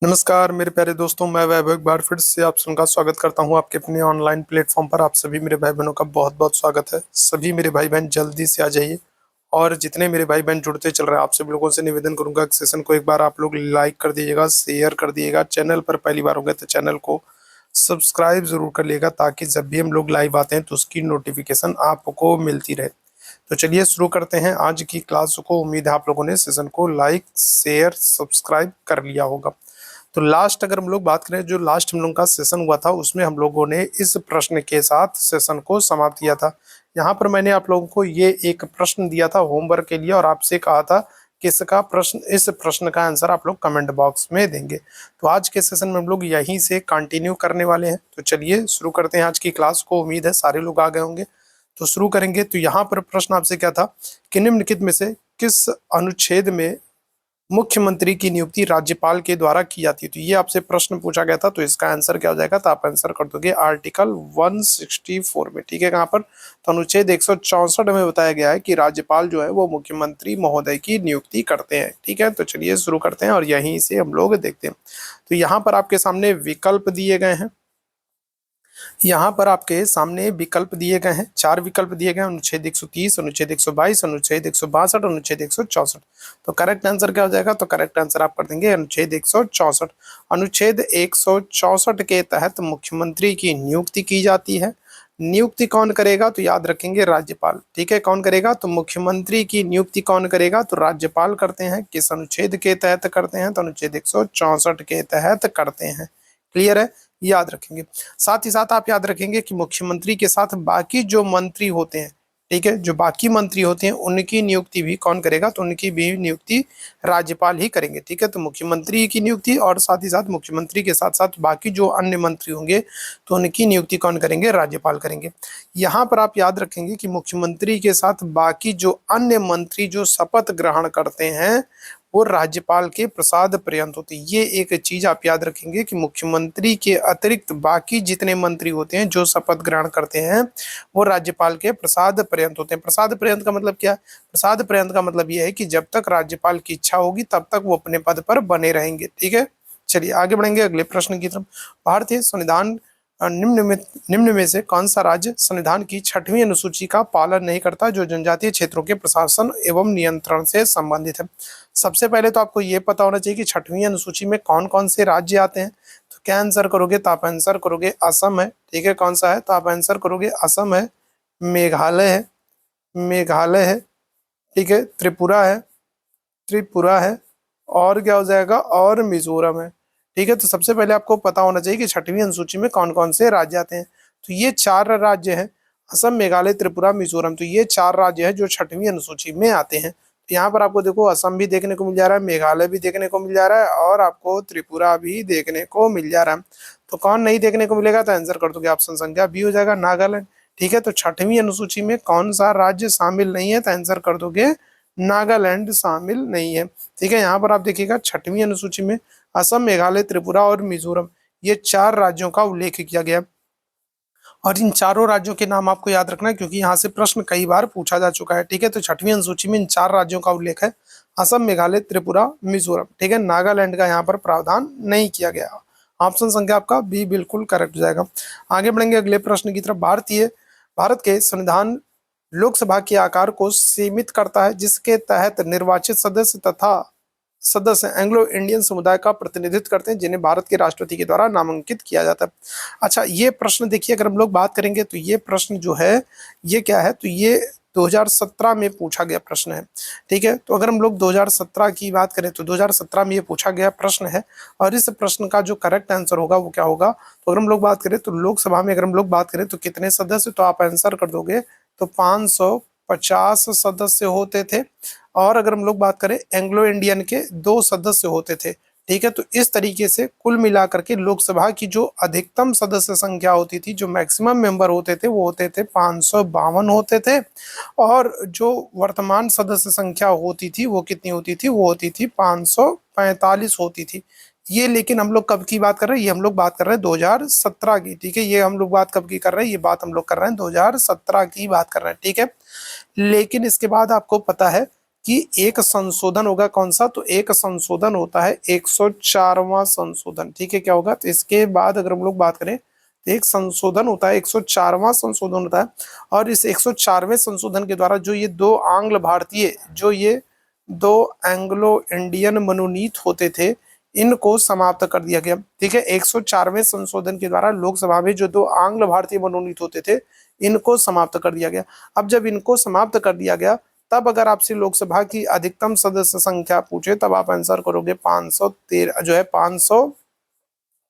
नमस्कार मेरे प्यारे दोस्तों, मैं वैभव एक बार फिर से आप सबका स्वागत करता हूं आपके अपने ऑनलाइन प्लेटफॉर्म पर। आप सभी मेरे भाई बहनों का बहुत बहुत स्वागत है। सभी मेरे भाई बहन जल्दी से आ जाइए और जितने मेरे भाई बहन जुड़ते चल रहे हैं, आप सभी लोगों से निवेदन करूंगा कि सेशन को एक बार आप लोग लाइक कर दीजिएगा, शेयर कर दीजिएगा। चैनल पर पहली बार होंगे तो चैनल को सब्सक्राइब जरूर कर लिएगा, ताकि जब भी हम लोग लाइव आते हैं तो उसकी नोटिफिकेशन आपको मिलती रहे। तो चलिए शुरू करते हैं आज की क्लास को। उम्मीद है आप लोगों ने सेशन को लाइक शेयर सब्सक्राइब कर लिया होगा। तो लास्ट अगर हम लोग बात करें, जो लास्ट हम लोग का सेशन हुआ था उसमें हम लोगों ने इस प्रश्न के साथ सेशन को समाप्त किया था। यहाँ पर मैंने आप लोगों को ये एक प्रश्न दिया था होमवर्क के लिए और आपसे कहा था कि इसका प्रश्न, इस प्रश्न का आंसर आप लोग कमेंट बॉक्स में देंगे। तो आज के सेशन में हम लोग यहीं से कंटिन्यू करने वाले हैं। तो चलिए शुरू करते हैं आज की क्लास को। उम्मीद है सारे लोग आ गए होंगे, तो शुरू करेंगे। तो यहाँ पर प्रश्न आपसे क्या था कि निम्नलिखित में से किस अनुच्छेद में मुख्यमंत्री की नियुक्ति राज्यपाल के द्वारा की जाती है। तो ये आपसे प्रश्न पूछा गया था, तो इसका आंसर क्या हो जाएगा, तो आप आंसर कर दोगे आर्टिकल 164 में। ठीक है, कहाँ पर, तो अनुच्छेद 164 में बताया गया है कि राज्यपाल जो है वो मुख्यमंत्री महोदय की नियुक्ति करते हैं। ठीक है, तो चलिए शुरू करते हैं और यहीं से हम लोग देखते हैं। तो यहाँ पर आपके सामने विकल्प दिए गए हैं। यहाँ पर आपके सामने विकल्प दिए गए हैं, 4 विकल्प दिए गए हैं, अनुच्छेद 130, अनुच्छेद 122, अनुच्छेद 162, अनुच्छेद 164। तो करेक्ट आंसर क्या हो जाएगा, तो करेक्ट आंसर आप कर देंगे अनुच्छेद 164। अनुच्छेद 164 के तहत मुख्यमंत्री की नियुक्ति की जाती है। नियुक्ति कौन करेगा, तो याद रखेंगे राज्यपाल। ठीक है, कौन करेगा, तो मुख्यमंत्री की नियुक्ति कौन करेगा, तो राज्यपाल करते हैं। किस अनुच्छेद के तहत करते हैं, तो अनुच्छेद 164 के तहत करते हैं। क्लियर है, याद रखेंगे। साथ ही साथ आप याद रखेंगे कि मुख्यमंत्री के साथ बाकी जो मंत्री होते हैं, ठीक है, जो बाकी मंत्री होते हैं उनकी नियुक्ति भी कौन करेगा, तो उनकी भी नियुक्ति राज्यपाल ही करेंगे। ठीक है, तो मुख्यमंत्री की नियुक्ति और साथ ही साथ मुख्यमंत्री के साथ साथ बाकी जो अन्य मंत्री होंगे तो उनकी नियुक्ति कौन करेंगे, राज्यपाल करेंगे। यहाँ पर आप याद रखेंगे कि मुख्यमंत्री के साथ बाकी जो अन्य मंत्री जो शपथ ग्रहण करते हैं वो राज्यपाल के प्रसाद पर्यंत होती है। ये एक चीज आप याद रखेंगे कि मुख्यमंत्री के अतिरिक्त बाकी जितने मंत्री होते हैं जो शपथ ग्रहण करते हैं वो राज्यपाल के प्रसाद पर्यंत होते हैं। प्रसाद पर्यंत का मतलब क्या है, प्रसाद पर्यंत का मतलब ये है कि जब तक राज्यपाल की इच्छा होगी तब तक वो अपने पद पर बने रहेंगे। ठीक है, चलिए आगे बढ़ेंगे अगले प्रश्न की तरफ। भारतीय संविधान निम्न में से कौन सा राज्य संविधान की 6वीं अनुसूची का पालन नहीं करता, जो जनजातीय क्षेत्रों के प्रशासन एवं नियंत्रण से संबंधित है। सबसे पहले तो आपको ये पता होना चाहिए कि 6वीं अनुसूची में कौन कौन से राज्य आते हैं। तो क्या आंसर करोगे, तो आप आंसर करोगे असम है। ठीक है, कौन सा है, तो आप आंसर करोगे असम है, मेघालय है, मेघालय है, ठीक है, त्रिपुरा है, त्रिपुरा है, और क्या हो जाएगा, और मिजोरम है। ठीक है, तो सबसे पहले आपको पता होना चाहिए कि 6वीं अनुसूची में कौन कौन से राज्य आते हैं। तो ये 4 राज्य हैं, असम, मेघालय, त्रिपुरा, मिजोरम। तो ये 4 राज्य हैं जो 6वीं अनुसूची में आते हैं। तो यहाँ पर आपको देखो असम भी देखने को मिल जा रहा है, मेघालय भी देखने को मिल जा रहा है और आपको त्रिपुरा भी देखने को मिल जा रहा है। तो कौन नहीं देखने को मिलेगा, तो आंसर कर दोगे ऑप्शन संख्या बी हो जाएगा, नागालैंड। ठीक है, तो 6वीं अनुसूची में कौन सा राज्य शामिल नहीं है, तो आंसर कर दोगे नागालैंड शामिल नहीं है। ठीक है, यहाँ पर आप देखिएगा 6वीं अनुसूची में असम, मेघालय, त्रिपुरा और मिजोरम, ये 4 राज्यों का उल्लेख किया गया। और इन चारों राज्यों के नाम आपको याद रखना है क्योंकि यहाँ से प्रश्न कई बार पूछा जा चुका है। ठीक है, तो 6वीं अनुसूची में इन 4 राज्यों का उल्लेख है, असम, मेघालय, त्रिपुरा, मिजोरम। ठीक है, नागालैंड का यहाँ पर प्रावधान नहीं किया गया। ऑप्शन संख्या आपका बी बिल्कुल करेक्ट हो जाएगा। आगे बढ़ेंगे अगले प्रश्न की तरफ। भारत के संविधान लोकसभा के आकार को सीमित करता है, जिसके तहत निर्वाचित सदस्य एंग्लो इंडियन समुदाय का प्रतिनिधित्व करते हैं, जिन्हें भारत के राष्ट्रपति के द्वारा नामांकित किया जाता है। अच्छा, ये प्रश्न देखिए, अगर हम लोग बात करेंगे तो ये प्रश्न जो है ये क्या है, तो ये 2017 में पूछा गया प्रश्न है। ठीक है, तो अगर हम लोग 2017 की बात करें तो 2017 में ये पूछा गया प्रश्न है और इस प्रश्न का जो करेक्ट आंसर होगा वो क्या होगा, तो अगर हम लोग बात करें तो लोकसभा में अगर हम लोग बात करें तो कितने सदस्य, तो आप आंसर कर दोगे तो 550 सदस्य होते थे। और अगर हम लोग बात करें एंग्लो इंडियन के 2 सदस्य होते थे। ठीक है, तो इस तरीके से कुल मिलाकर के लोकसभा की जो अधिकतम सदस्य संख्या होती थी, जो मैक्सिमम मेंबर होते थे वो होते थे 552 होते थे। और जो वर्तमान सदस्य संख्या होती थी वो कितनी होती थी, वो होती थी 545 होती थी। ये लेकिन हम लोग कब की बात कर रहे हैं, ये हम लोग बात कर रहे हैं 2017 की। ठीक है, ये हम लोग बात कब की कर रहे हैं, ये बात हम लोग कर रहे हैं 2017 की बात कर रहे हैं। ठीक है, लेकिन इसके बाद आपको पता है कि एक संशोधन होगा कौन सा, तो एक संशोधन होता है 104वां संशोधन। ठीक है, क्या होगा, तो इसके बाद अगर हम लोग बात करें तो एक संशोधन होता है 104वां संशोधन होता है। और इस 104वें संशोधन के द्वारा जो ये दो आंग्ल भारतीय, जो ये दो एंग्लो इंडियन मनोनीत होते थे, इनको समाप्त कर दिया गया। ठीक है, 104वें संशोधन के द्वारा लोकसभा में जो दो आंग्ल भारतीय मनोनीत होते थे, इनको समाप्त कर दिया गया। अब जब इनको समाप्त कर दिया गया, तब अगर आपसे लोकसभा की अधिकतम सदस्य संख्या पूछे, तब आप आंसर करोगे 513, जो है 500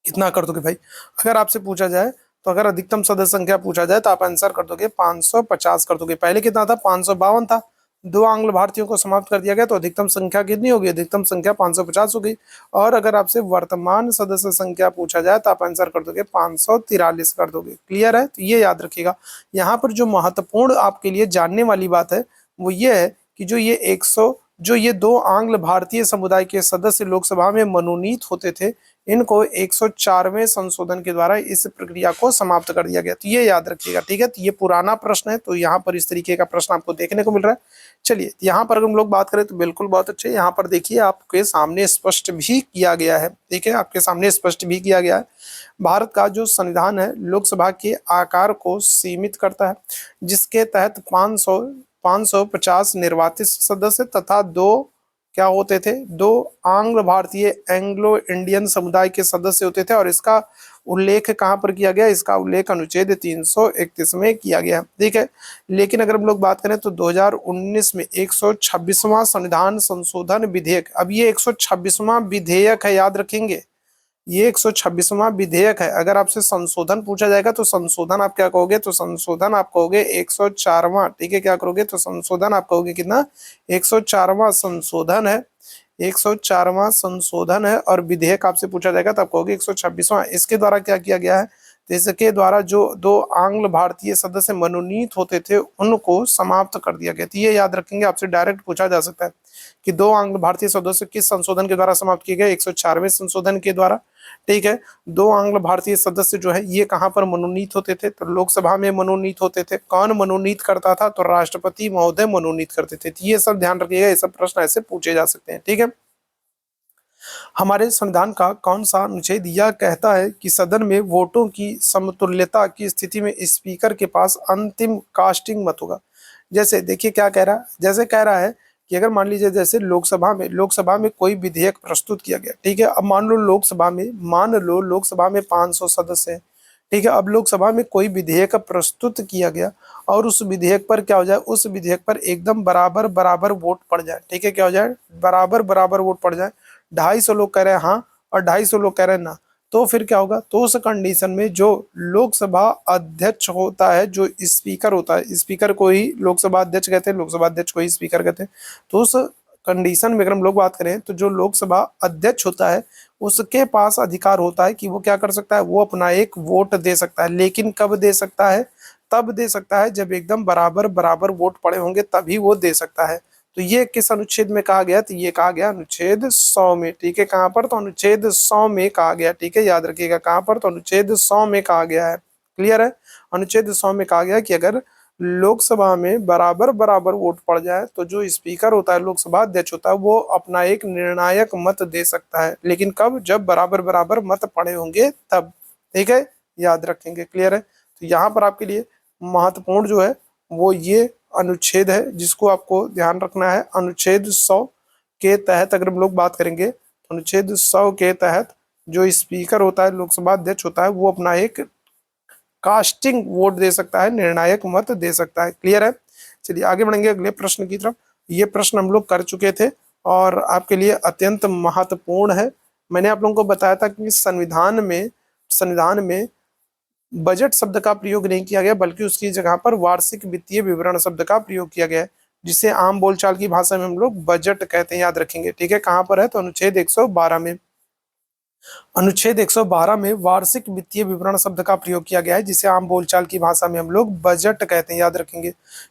कितना कर दोगे भाई। अगर आपसे पूछा जाए तो अगर अधिकतम सदस्य संख्या पूछा जाए तो आप आंसर कर दोगे 550 कर दोगे। पहले कितना था, 552 था। दो आंग्ल भारतीयों को समाप्त कर दिया गया तो अधिकतम संख्या कितनी होगी, अधिकतम संख्या 550 हो गई। और अगर आपसे वर्तमान सदस्य संख्या पूछा जाए तो आप आंसर कर दोगे 543 कर दोगे। क्लियर है, तो ये याद रखिएगा। यहाँ पर जो महत्वपूर्ण आपके लिए जानने वाली बात है वो ये है कि जो ये दो आंग्ल भारतीय समुदाय के सदस्य लोकसभा में मनोनीत होते थे, इनको 104वें संशोधन के द्वारा इस प्रक्रिया को समाप्त कर दिया गया। तो ये याद रखिएगा। ठीक है, तो ये पुराना प्रश्न है, तो यहाँ पर इस तरीके का प्रश्न आपको देखने को मिल रहा है। चलिए, यहाँ पर अगर हम लोग बात करें तो बिल्कुल बहुत अच्छे, यहाँ पर देखिए आपके सामने स्पष्ट भी किया गया है। ठीक है, आपके सामने स्पष्ट भी किया गया है। भारत का जो संविधान है लोकसभा के आकार को सीमित करता है, जिसके तहत 550 निर्वाचित सदस्य तथा दो क्या होते थे, दो आंग्ल भारतीय एंग्लो इंडियन समुदाय के सदस्य होते थे। और इसका उल्लेख कहाँ पर किया गया, इसका उल्लेख अनुच्छेद 331 में किया गया। ठीक है, लेकिन अगर हम लोग बात करें तो 2019 में 126वां संविधान संशोधन विधेयक, अब ये 126वां विधेयक है, याद रखेंगे, ये 126वां विधेयक है। अगर आपसे संशोधन पूछा जाएगा तो संशोधन आप क्या कहोगे, तो संशोधन आप कहोगे 104वां। ठीक है, क्या करोगे, तो संशोधन आप कहोगे कितना, 104वां संशोधन है, 104वां संशोधन है। और विधेयक आपसे पूछा जाएगा तब कहोगे 126वां। इसके द्वारा क्या किया गया है, तो इसके द्वारा जो दो आंग्ल भारतीय सदस्य मनोनीत होते थे उनको समाप्त कर दिया गया। तो ये याद रखेंगे, आपसे डायरेक्ट पूछा जा सकता है कि दो आंग्ल भारतीय सदस्य किस संशोधन के द्वारा समाप्त किए गए, 104वें संशोधन के द्वारा। ठीक है, दो आंग्ल भारतीय सदस्य जो है ये कहाँ पर मनोनीत होते थे, तो लोकसभा में मनोनीत होते थे। कौन मनोनीत करता था, तो राष्ट्रपति महोदय मनोनीत करते थे। तो ये सब ध्यान रखिएगा, ये सब प्रश्न ऐसे पूछे जा सकते हैं। ठीक है, हमारे संविधान का कौन सा अनुच्छेद यह कहता है कि सदन में वोटों की समतुल्यता की स्थिति में स्पीकर के पास अंतिम कास्टिंग मत होगा। जैसे देखिए क्या कह रहा है, जैसे कह रहा है कि अगर मान लीजिए जैसे लोकसभा में कोई विधेयक प्रस्तुत किया गया। ठीक है, अब मान लो लोकसभा में 500 सदस्य हैं। ठीक है, अब लोकसभा में कोई विधेयक प्रस्तुत किया गया और उस विधेयक पर क्या हो जाए, उस विधेयक पर एकदम बराबर बराबर वोट पड़ जाए। ठीक है, क्या हो जाए, बराबर बराबर वोट पड़ जाए। 250 लोग कह रहे हैं हाँ और 250 लोग कह रहे हैं ना, तो फिर क्या होगा, तो उस कंडीशन में जो लोकसभा अध्यक्ष होता है, जो स्पीकर होता है, स्पीकर को ही लोकसभा अध्यक्ष कहते हैं, लोकसभा अध्यक्ष को ही स्पीकर कहते हैं। तो उस कंडीशन में अगर हम लोग बात करें तो जो लोकसभा अध्यक्ष होता है उसके पास अधिकार होता है कि वो क्या कर सकता है, वो अपना एक वोट दे सकता है। लेकिन कब दे सकता है, तब दे सकता है जब एकदम बराबर बराबर वोट पड़े होंगे, तभी वो दे सकता है। तो ये किस अनुच्छेद में कहा गया, तो ये कहा गया अनुच्छेद 100 में। ठीक है, कहाँ पर, तो अनुच्छेद 100 में कहा गया। ठीक है, याद रखिएगा कहाँ पर, तो अनुच्छेद 100 में कहा गया है। क्लियर है, अनुच्छेद 100 में कहा गया कि अगर लोकसभा में बराबर बराबर वोट पड़ जाए तो जो स्पीकर होता है, लोकसभा अध्यक्ष होता है, वो अपना एक निर्णायक मत दे सकता है। लेकिन कब, जब बराबर बराबर मत पड़े होंगे तब। ठीक है, याद रखेंगे। क्लियर है, तो यहाँ पर आपके लिए महत्वपूर्ण जो है वो ये अनुच्छेद है जिसको आपको ध्यान रखना है। अनुच्छेद 100 के तहत अगर हम लोग बात करेंगे तो अनुच्छेद 100 के तहत जो स्पीकर होता है, लोकसभा अध्यक्ष होता है, वो अपना एक कास्टिंग वोट दे सकता है, निर्णायक मत दे सकता है। क्लियर है, चलिए आगे बढ़ेंगे अगले प्रश्न की तरफ। ये प्रश्न हम लोग कर चुके थे और आपके लिए अत्यंत महत्वपूर्ण है। मैंने आप लोगों को बताया था कि संविधान में बजट शब्द का प्रयोग नहीं किया गया, बल्कि उसकी जगह पर वार्षिक वित्तीय विवरण शब्द का प्रयोग किया गया है, जिसे आम बोलचाल की भाषा में हम लोग बजट कहते हैं। याद रखेंगे। ठीक है, कहाँ पर है, तो अनुच्छेद 112 में। अनुच्छेद 112 में वार्षिक वित्तीय विवरण शब्द का प्रयोग किया गया है, जिसे आम बोलचाल की भाषा में हम लोग बजट कहते हैं।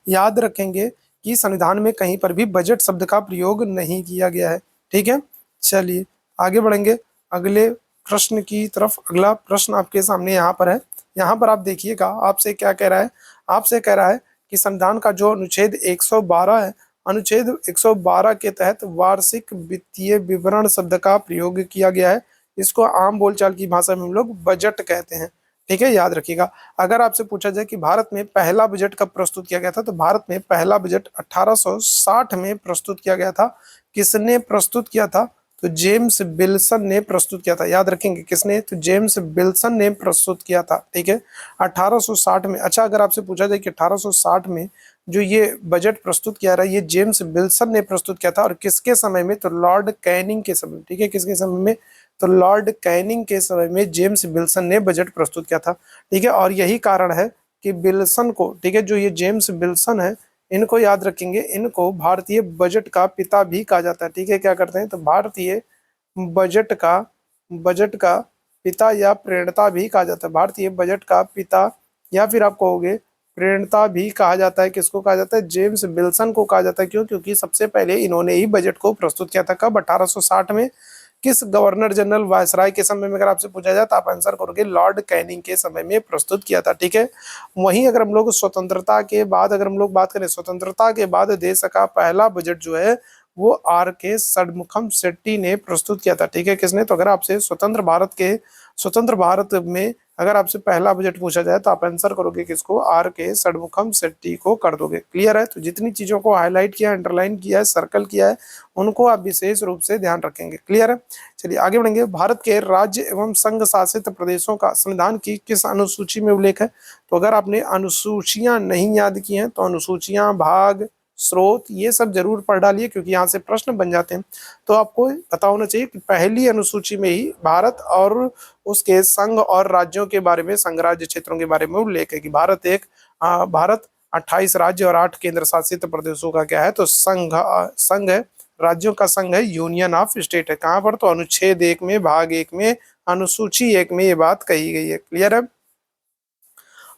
याद रखेंगे कि संविधान में कहीं पर भी बजट शब्द का प्रयोग नहीं किया गया है। ठीक है, चलिए आगे बढ़ेंगे अगले प्रश्न की तरफ। अगला प्रश्न आपके सामने यहाँ पर है। यहाँ पर आप देखिएगा, आपसे क्या कह रहा है, आपसे कह रहा है कि संविधान का जो अनुच्छेद 112 है अनुच्छेद 112 के तहत वार्षिक वित्तीय विवरण शब्द का प्रयोग किया गया है। इसको आम बोलचाल की भाषा में हम लोग बजट कहते हैं। ठीक है, याद रखिएगा। अगर आपसे पूछा जाए कि भारत में पहला बजट कब प्रस्तुत किया गया था, तो भारत में पहला बजट 1860 में प्रस्तुत किया गया था। किसने प्रस्तुत किया था? तो जेम्स विल्सन ने प्रस्तुत किया था। याद रखेंगे किसने? तो जेम्स विल्सन ने प्रस्तुत किया था। ठीक है, 1860 में। अच्छा, अगर आपसे पूछा जाए कि 1860 में जो ये बजट प्रस्तुत किया रहा है, ये जेम्स विल्सन ने प्रस्तुत किया था, और किसके समय में? तो लॉर्ड कैनिंग के समय। ठीक है, किसके समय में? तो लॉर्ड कैनिंग के समय में जेम्स विल्सन ने बजट प्रस्तुत किया था। ठीक है, और यही कारण है कि विल्सन को, ठीक है, जो ये जेम्स विल्सन है, इनको याद रखेंगे, इनको भारतीय बजट का पिता भी कहा जाता है। ठीक है, क्या करते हैं? तो भारतीय बजट का पिता या प्रणेता भी कहा जाता है। भारतीय बजट का पिता, या फिर आप कहोगे प्रणेता भी कहा जाता है। किसको कहा जाता है? जेम्स विल्सन को कहा जाता है। क्यों? क्योंकि सबसे पहले इन्होंने ही बजट को प्रस्तुत किया था। कब? 1860 में। किस गवर्नर जनरल वायसराय के समय में? अगर आपसे पूछा जाए तो आप आंसर करोगे लॉर्ड कैनिंग के समय में प्रस्तुत किया था। ठीक है, वहीं अगर हम लोग स्वतंत्रता के बाद, अगर हम लोग बात करें, स्वतंत्रता के बाद देश का पहला बजट जो है वो आर के षणमुखम शेट्टी ने प्रस्तुत किया था। ठीक है, किसने? तो अगर आपसे स्वतंत्र भारत में अगर आपसे पहला बजट पूछा जाए तो आप आंसर करोगे किसको? आर के षणमुखम शेट्टी को कर दोगे। क्लियर है? तो जितनी चीजों को हाईलाइट किया, अंडरलाइन किया है, सर्कल किया है, उनको आप विशेष रूप से ध्यान रखेंगे। क्लियर है? चलिए आगे बढ़ेंगे। भारत के राज्य एवं संघ शासित प्रदेशों का संविधान की किस अनुसूची में उल्लेख है? तो अगर आपने अनुसूचियां नहीं याद की हैं तो अनुसूचियां, भाग, स्रोत, ये सब जरूर पढ़ डालिए, क्योंकि यहाँ से प्रश्न बन जाते हैं। तो आपको पता होना चाहिए कि पहली अनुसूची में ही भारत और उसके संघ और राज्यों के बारे में, संघ राज्य क्षेत्रों के बारे में उल्लेख है कि भारत 28 राज्य और 8 केंद्र शासित प्रदेशों का क्या है? तो संघ है, राज्यों का संघ है, यूनियन ऑफ स्टेट है। कहाँ पर? तो अनुच्छेद 1 में, भाग 1 में, अनुसूची 1 में ये बात कही गई है। क्लियर है?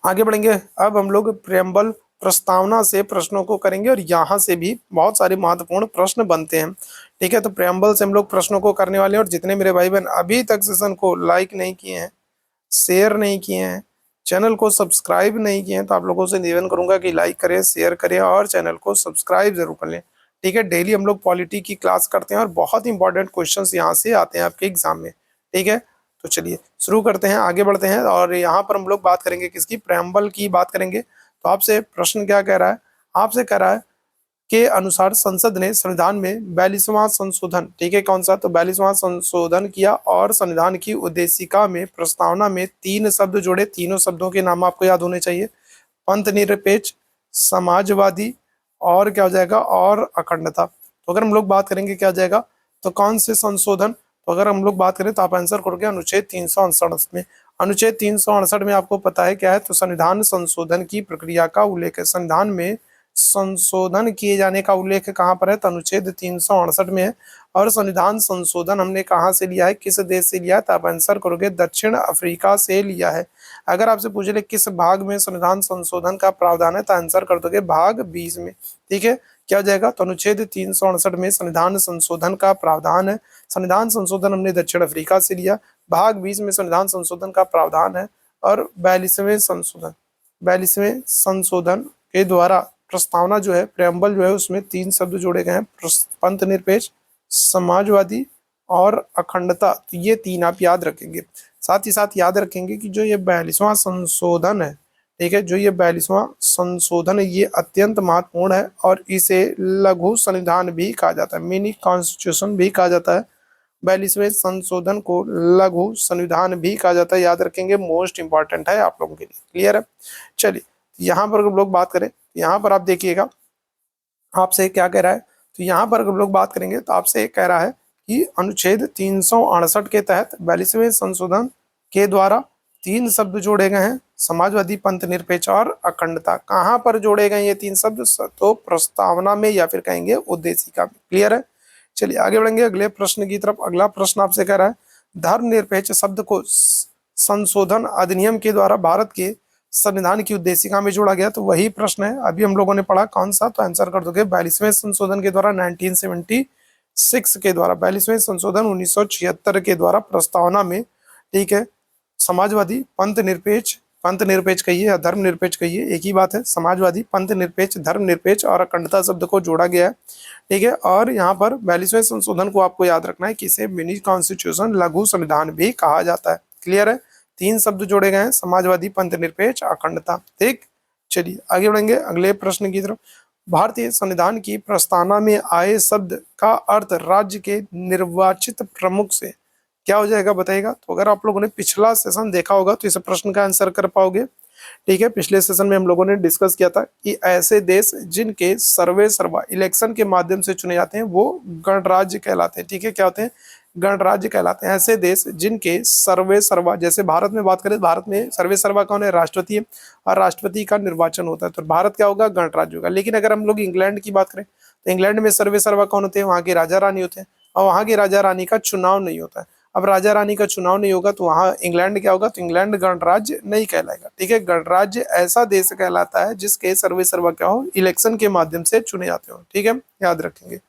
आगे बढ़ेंगे। अब हम लोग प्रेम्बल प्रस्तावना से प्रश्नों को करेंगे, और यहाँ से भी बहुत सारे महत्वपूर्ण प्रश्न बनते हैं। ठीक है, तो प्रेम्बल से हम लोग प्रश्नों को करने वाले हैं। और जितने मेरे भाई बहन अभी तक सेशन को लाइक नहीं किए हैं, शेयर नहीं किए हैं, चैनल को सब्सक्राइब नहीं किए हैं, तो आप लोगों से निवेदन करूंगा कि लाइक करें, शेयर करें और चैनल को सब्सक्राइब जरूर कर लें। ठीक है, डेली हम लोग पॉलिटी की क्लास करते हैं और बहुत इंपॉर्टेंट क्वेश्चंस यहाँ से आते हैं आपके एग्जाम में। ठीक है, तो चलिए शुरू करते हैं, आगे बढ़ते हैं। और यहाँ पर हम लोग बात करेंगे किसकी? प्रेम्बल की बात करेंगे। तो आपसे प्रश्न क्या कह रहा है? आपसे कह रहा है के अनुसार संसद ने संविधान में 42वां संशोधन, ठीक है, कौन सा? तो 42वां संशोधन किया, और संविधान की उद्देशिका में, प्रस्तावना में 3 शब्द जोड़े। तीनों शब्दों के नाम आपको याद होने चाहिए। पंथ निरपेक्ष, समाजवादी, और क्या हो जाएगा? और अखंडता। तो अगर हम लोग बात करेंगे क्या हो जाएगा? तो कौन से संशोधन? तो अगर हम लोग बात करें तो आप आंसर करोगे अनुच्छेद 368 में। अनुच्छेद 368 में आपको पता है क्या है? तो संविधान संशोधन की प्रक्रिया का उल्लेख है। संविधान में संशोधन किए जाने का उल्लेख कहाँ पर है? तो अनुच्छेद 368 में है। और संविधान संशोधन हमने कहाँ से लिया है? किस देश से लिया है? तो आप आंसर करोगे दक्षिण अफ्रीका से लिया है। अगर आपसे पूछ ले किस भाग में संविधान संशोधन का प्रावधान है, तो आंसर कर दोगे भाग 20 में। ठीक है, क्या हो जाएगा? तो अनुच्छेद 368 में संविधान संशोधन का प्रावधान है। संविधान संशोधन हमने दक्षिण अफ्रीका से लिया। भाग 20 में संविधान संशोधन का प्रावधान है। और 42वें संशोधन के द्वारा प्रस्तावना जो है, प्रेम्बल जो है, उसमें 3 शब्द जोड़े गए हैं, पंथ निरपेक्ष, समाजवादी और अखंडता। तो ये 3 आप याद रखेंगे। साथ ही साथ याद रखेंगे कि जो ये 42वां संशोधन है, ठीक है, जो ये 42वां संशोधन है, ये अत्यंत महत्वपूर्ण है, और इसे लघु संविधान भी कहा जाता है, मिनी कॉन्स्टिट्यूशन भी कहा जाता है। 42वें संशोधन को लघु संविधान भी कहा जाता है। याद रखेंगे, मोस्ट इंपॉर्टेंट है आप लोगों के लिए। क्लियर है? चलिए, यहाँ पर हम लोग बात करें, यहाँ पर आप देखिएगा आपसे क्या कह रहा है। तो यहाँ पर हम लोग बात करेंगे तो आपसे कह रहा है कि अनुच्छेद 368 के तहत 42वें संशोधन के द्वारा 3 शब्द जोड़े गए हैं, समाजवादी, पंथ निरपेक्ष और अखंडता। कहाँ पर जोड़े गए ये 3 शब्द? तो प्रस्तावना में, या फिर कहेंगे उद्देशिका में। क्लियर है? चलिए आगे बढ़ेंगे अगले प्रश्न की तरफ। अगला प्रश्न आपसे कह रहा है, धर्मनिरपेक्ष शब्द को संशोधन अधिनियम के द्वारा भारत के संविधान की उद्देशिका में जोड़ा गया। तो वही प्रश्न है, अभी हम लोगों ने पढ़ा, कौन सा? तो आंसर कर दोगे 42वें संशोधन के द्वारा, 1976 के द्वारा, 42वें संशोधन 1976 के द्वारा प्रस्तावना में, ठीक है, समाजवादी, पंथ निरपेक्ष पंथ निरपेक्ष कहिए या धर्म निरपेक्ष कहिए, एक ही बात है। समाजवादी, पंथ निरपेक्ष, धर्म निरपेक्ष और अखंडता शब्द को जोड़ा गया है, ठीक है। और यहाँ पर 42वें संशोधन को आपको याद रखना है कि इसे मिनी कॉन्स्टिट्यूशन, लघु संविधान भी कहा जाता है। क्लियर है? 3 शब्द जोड़े गए हैं, समाजवादी, पंथ निरपेक्ष, अखंडता। ठीक, चलिए आगे बढ़ेंगे अगले प्रश्न की तरफ। भारतीय संविधान की प्रस्तावना में आए शब्द का अर्थ राज्य के निर्वाचित प्रमुख से क्या हो जाएगा, बताइएगा। तो अगर आप लोगों ने पिछला सेशन देखा होगा तो इस प्रश्न का आंसर कर पाओगे, ठीक है। पिछले सेशन में हम लोगों ने डिस्कस किया था कि ऐसे देश जिनके सर्वे सर्वा इलेक्शन के माध्यम से चुने जाते हैं वो गणराज्य कहलाते हैं, ठीक है। क्या होते हैं? गणराज्य कहलाते हैं। ऐसे देश जिनके सर्वे सर्वा, जैसे भारत में बात करें, भारत में सर्वे सर्वा कौन है? राष्ट्रपति है, और राष्ट्रपति का निर्वाचन होता है, तो भारत क्या होगा? गणराज्य होगा। लेकिन अगर हम लोग इंग्लैंड की बात करें तो इंग्लैंड में सर्वे सर्वा कौन होते हैं? वहां के राजा रानी होते हैं, और वहां के राजा रानी का चुनाव नहीं होता है। अब राजा रानी का चुनाव नहीं होगा तो वहां इंग्लैंड क्या होगा? तो इंग्लैंड गणराज्य नहीं कहलाएगा, ठीक है। गणराज्य ऐसा देश कहलाता है जिसके सर्वे सर्वा क्या हो? इलेक्शन के माध्यम से चुने जाते हो, ठीक है, याद रखेंगे।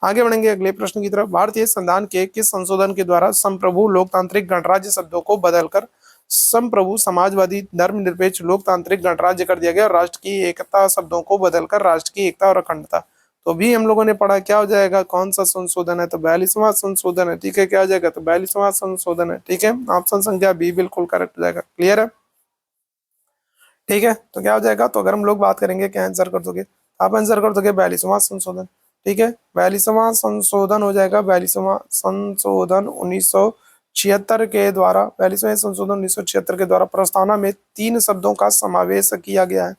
आगे बढ़ेंगे अगले प्रश्न की तरफ। भारतीय संविधान के किस संशोधन के द्वारा संप्रभु, लोकतांत्रिक, गणराज्य शब्दों को बदलकर संप्रभु, समाजवादी, धर्मनिरपेक्ष, लोकतांत्रिक, गणराज्य कर दिया गया? राष्ट्र की एकता शब्दों को बदलकर राष्ट्र की एकता और अखंडता। तो भी हम लोगों ने पढ़ा, क्या हो जाएगा? कौन सा संशोधन है? तो 42वां संशोधन है, ठीक है। क्या हो जाएगा? तो 42वां संशोधन है, ठीक है। ऑप्शन संख्या बी बिल्कुल करेक्ट हो जाएगा। क्लियर है? ठीक है, तो क्या हो जाएगा? तो अगर हम लोग बात करेंगे क्या आंसर कर दोगे, आप आंसर कर दोगे 42वां संशोधन, ठीक है। 42वां संशोधन हो जाएगा, 42वां संशोधन 1976 के द्वारा, 42वें संशोधन 1976 के द्वारा प्रस्तावना में 3 शब्दों का समावेश किया गया है,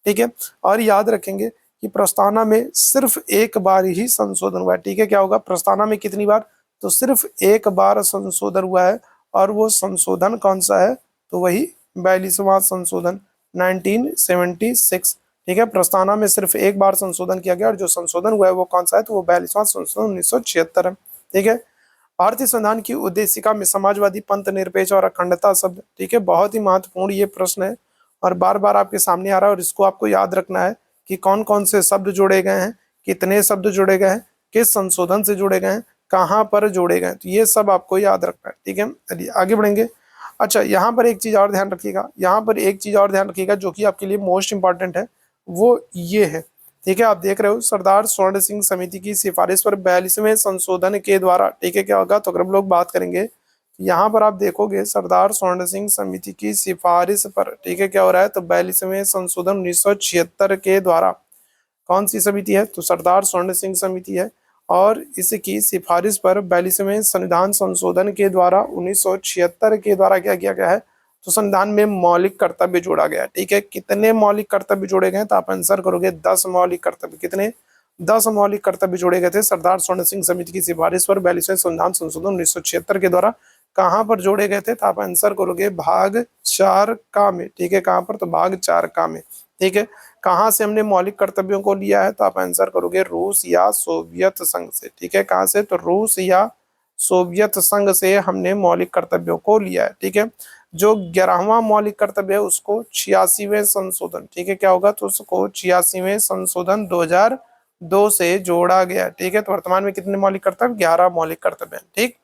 ठीक है। और याद रखेंगे कि प्रस्तावना में सिर्फ एक बार ही संशोधन हुआ है, ठीक है। क्या होगा? प्रस्तावना में कितनी बार? तो सिर्फ एक बार संशोधन हुआ है, और वो संशोधन कौन सा है? तो वही 42वां संशोधन 1976, ठीक है। प्रस्तावना में सिर्फ एक बार संशोधन किया गया, और जो संशोधन हुआ है वो कौन सा है? तो वो 42वां संशोधन 1976 है, ठीक है। भारतीय संविधान की उद्देशिका में समाजवादी, पंथ निरपेक्ष और अखंडता शब्द, ठीक है। बहुत ही महत्वपूर्ण ये प्रश्न है और बार बार आपके सामने आ रहा है, और इसको आपको याद रखना है कि कौन कौन से शब्द जोड़े गए हैं, कितने शब्द जोड़े गए हैं, किस संशोधन से जोड़े गए हैं, कहाँ पर जोड़े गए हैं, तो ये सब आपको याद रखना है, ठीक है। चलिए आगे बढ़ेंगे। अच्छा, यहाँ पर एक चीज और ध्यान रखिएगा, यहाँ पर एक चीज और ध्यान रखिएगा जो कि आपके लिए मोस्ट इंपॉर्टेंट है, वो ये है, ठीक है। आप देख रहे हो सरदार स्वर्ण सिंह समिति की सिफारिश पर 42वें संशोधन के द्वारा, ठीक है, क्या होगा? तो अगर हम लोग बात करेंगे, यहाँ पर आप देखोगे सरदार स्वर्ण सिंह समिति की सिफारिश पर, ठीक है, क्या हो रहा है? तो 42वें संशोधन 1976 के द्वारा कौन सी समिति है? तो सरदार स्वर्ण सिंह समिति है, और इसकी सिफारिश पर 42वें संविधान संशोधन के द्वारा 1976 के द्वारा क्या किया गया है? तो संविधान में मौलिक कर्तव्य जोड़ा गया है, ठीक है। कितने मौलिक कर्तव्य जोड़े गए? तो आप आंसर करोगे 10 मौलिक कर्तव्य। कितने? 10 मौलिक कर्तव्य जोड़े गए थे सरदार स्वर्ण सिंह समिति की सिफारिश पर 42वें संविधान संशोधन 1976 के द्वारा। कहाँ पर जोड़े गए थे? तो आप आंसर करोगे भाग 4 का में, ठीक है। कहाँ पर? तो भाग 4 का में, ठीक है। कहाँ से हमने मौलिक कर्तव्यों को लिया है? तो आप आंसर करोगे रूस या सोवियत संघ से, ठीक है। कहाँ से? तो रूस या सोवियत संघ से हमने मौलिक कर्तव्यों को लिया है, ठीक है। जो 11वां मौलिक कर्तव्य है उसको 86वें संशोधन, ठीक है, क्या होगा? तो उसको 86वें संशोधन 2002 से जोड़ा गया, ठीक है। तो वर्तमान में कितने मौलिक कर्तव्य? 11 मौलिक कर्तव्य, ठीक।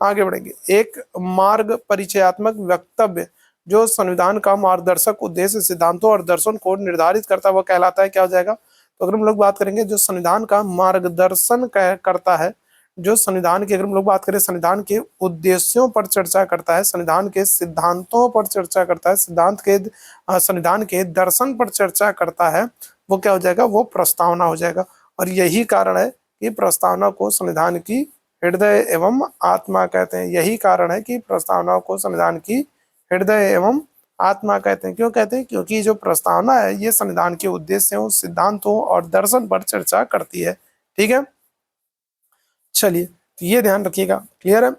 आगे बढ़ेंगे। एक मार्ग परिचयात्मक वक्तव्य जो संविधान का मार्गदर्शक उद्देश्य, सिद्धांतों और दर्शन को निर्धारित करता है, वह कहलाता है, क्या हो जाएगा? तो अगर हम लोग बात करेंगे जो संविधान का मार्गदर्शन करता है, जो संविधान की, अगर हम लोग बात करें संविधान के उद्देश्यों पर चर्चा करता है, संविधान के सिद्धांतों पर चर्चा करता है, संविधान के दर्शन पर चर्चा करता है, वो क्या हो जाएगा? वो प्रस्तावना हो जाएगा। और यही कारण है कि प्रस्तावना को संविधान की हृदय एवं आत्मा कहते हैं। यही कारण है कि प्रस्तावना को संविधान की हृदय एवं आत्मा कहते हैं। क्यों कहते हैं? क्योंकि जो प्रस्तावना है ये संविधान के उद्देश्यों, सिद्धांतों और दर्शन पर चर्चा करती है, ठीक है। चलिए, तो ये ध्यान रखिएगा। क्लियर है?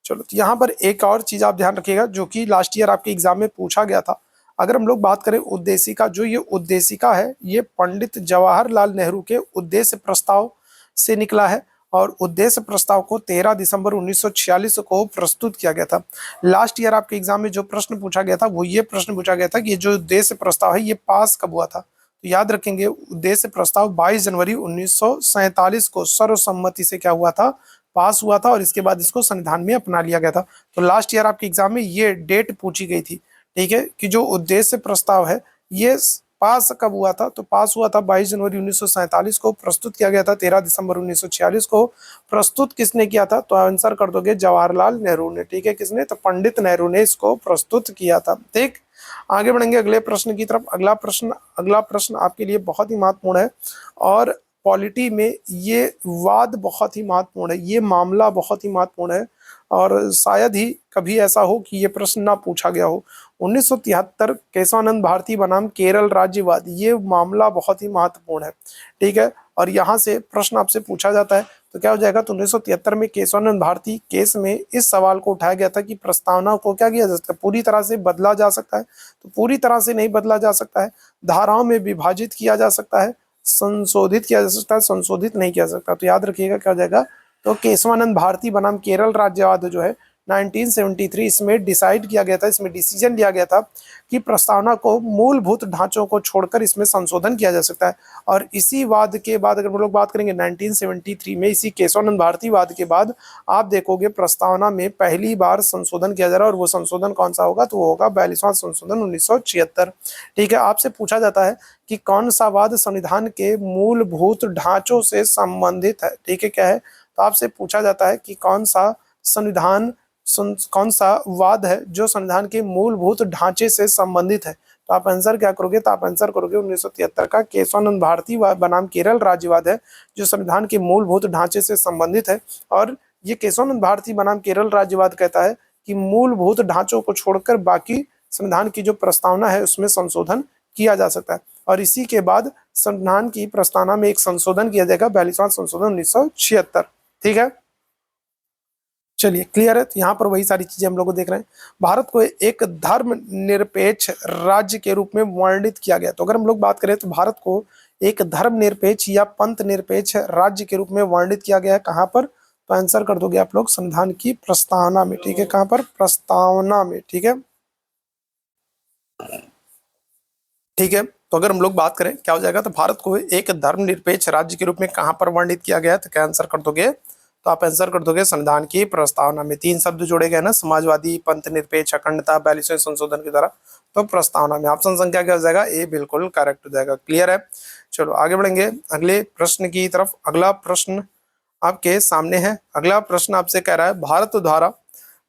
चलो, तो यहाँ पर एक और चीज आप ध्यान रखिएगा जो कि लास्ट ईयर आपके एग्जाम में पूछा गया था। अगर हम लोग बात करें उद्देशिका, जो ये उद्देशिका है ये पंडित जवाहरलाल नेहरू के उद्देश्य प्रस्ताव से निकला है, और उद्देश्य प्रस्ताव को 13 दिसंबर 1946 को प्रस्तुत किया गया था। लास्ट ईयर आपके एग्जाम में जो प्रश्न पूछा गया था वो ये प्रश्न पूछा गया था कि ये जो उद्देश्य प्रस्ताव है ये पास कब हुआ था? तो याद रखेंगे, उद्देश्य प्रस्ताव 22 जनवरी 1947 को सर्वसम्मति से क्या हुआ था? पास हुआ था, और इसके बाद इसको संविधान में अपना लिया गया था। तो लास्ट ईयर आपके एग्जाम में ये डेट पूछी गई थी, ठीक है, कि जो उद्देश्य प्रस्ताव है ये पास कब हुआ था, तो पास हुआ था 22 जनवरी 1947 को, प्रस्तुत किया गया था 13 दिसंबर 1946 को। प्रस्तुत किसने किया था, तो आंसर कर दोगे जवाहरलाल नेहरू ने। ठीक है, किसने, तो पंडित नेहरू ने इसको प्रस्तुत किया था। ठीक, आगे बढ़ेंगे अगले प्रश्न की तरफ। अगला प्रश्न आपके लिए बहुत ही महत्वपूर्ण है और पॉलिटी में ये वाद बहुत ही महत्वपूर्ण है, ये मामला बहुत ही महत्वपूर्ण है और शायद ही कभी ऐसा हो कि ये प्रश्न ना पूछा गया हो। 1973 केशवानंद भारती बनाम केरल राज्यवाद, ये मामला बहुत ही महत्वपूर्ण है। ठीक है, और यहाँ से प्रश्न आपसे पूछा जाता है तो क्या हो जाएगा, तो 1973 में केशवानंद भारती केस में इस सवाल को उठाया गया था कि प्रस्तावना को क्या किया जा सकता है, पूरी तरह से बदला जा सकता है, तो पूरी तरह से नहीं बदला जा सकता है, धाराओं में विभाजित किया जा सकता है, संशोधित किया जा सकता है, संशोधित नहीं किया जा सकता। तो याद रखिएगा क्या हो जाएगा, तो केशवानंद भारती बनाम केरल राज्यवाद जो है 1973, इसमें डिसाइड किया गया था, इसमें डिसीजन लिया गया था कि प्रस्तावना को मूलभूत ढांचों को छोड़कर इसमें संशोधन किया जा सकता है। और इसी वाद के बाद अगर हम लोग बात करेंगे 1973 में, इसी केशवानंद भारती वाद के बाद आप देखोगे प्रस्तावना में पहली बार संशोधन किया जा रहा है, और वो संशोधन कौन सा होगा, तो वो होगा 42वां संशोधन 1976। ठीक है, आपसे पूछा जाता है कि कौन सा वाद संविधान के मूलभूत ढांचों से संबंधित है। ठीक है, क्या है, तो आपसे पूछा जाता है कि कौन सा वाद है जो संविधान के मूलभूत ढांचे से संबंधित है। तो आप आंसर क्या करोगे, तो आप आंसर करोगे 1973 का केशवानंद भारती बनाम केरल राज्यवाद है, जो संविधान के मूलभूत ढांचे से संबंधित है। और ये केशवानंद भारती बनाम केरल राज्यवाद कहता है कि मूलभूत ढांचों को छोड़कर बाकी संविधान की जो प्रस्तावना है उसमें संशोधन किया जा सकता है। और इसी के बाद संविधान की प्रस्तावना में एक संशोधन किया जाएगा, 42वां संशोधन 1976। ठीक है, चलिए क्लियर है। तो यहाँ पर वही सारी चीजें हम लोग को देख रहे हैं। भारत को एक धर्मनिरपेक्ष राज्य के रूप में वर्णित किया गया। तो अगर हम लोग बात करें तो भारत को एक धर्मनिरपेक्ष या पंथ निरपेक्ष राज्य के रूप में वर्णित किया गया है। कहाँ पर, तो आंसर कर दोगे आप लोग संविधान की प्रस्तावना में। ठीक है, कहाँ पर, प्रस्तावना में। ठीक है, ठीक है, तो अगर हम लोग बात करें क्या हो जाएगा, तो भारत को एक धर्मनिरपेक्ष राज्य के रूप में कहाँ पर वर्णित किया गया है, तो क्या आंसर कर दोगे, तो आप आंसर कर दोगे संविधान की प्रस्तावना में। 3 शब्द जोड़े गए ना, समाजवादी, पंथ निरपेक्ष, अखंडता, 42वें संशोधन के द्वारा, तो प्रस्तावना में। ऑप्शन संख्या क्या हो जाएगा, ए बिल्कुल करेक्ट हो जाएगा। क्लियर है, चलो आगे बढ़ेंगे अगले प्रश्न की तरफ। अगला प्रश्न आपके सामने है। अगला प्रश्न आपसे कह रहा है,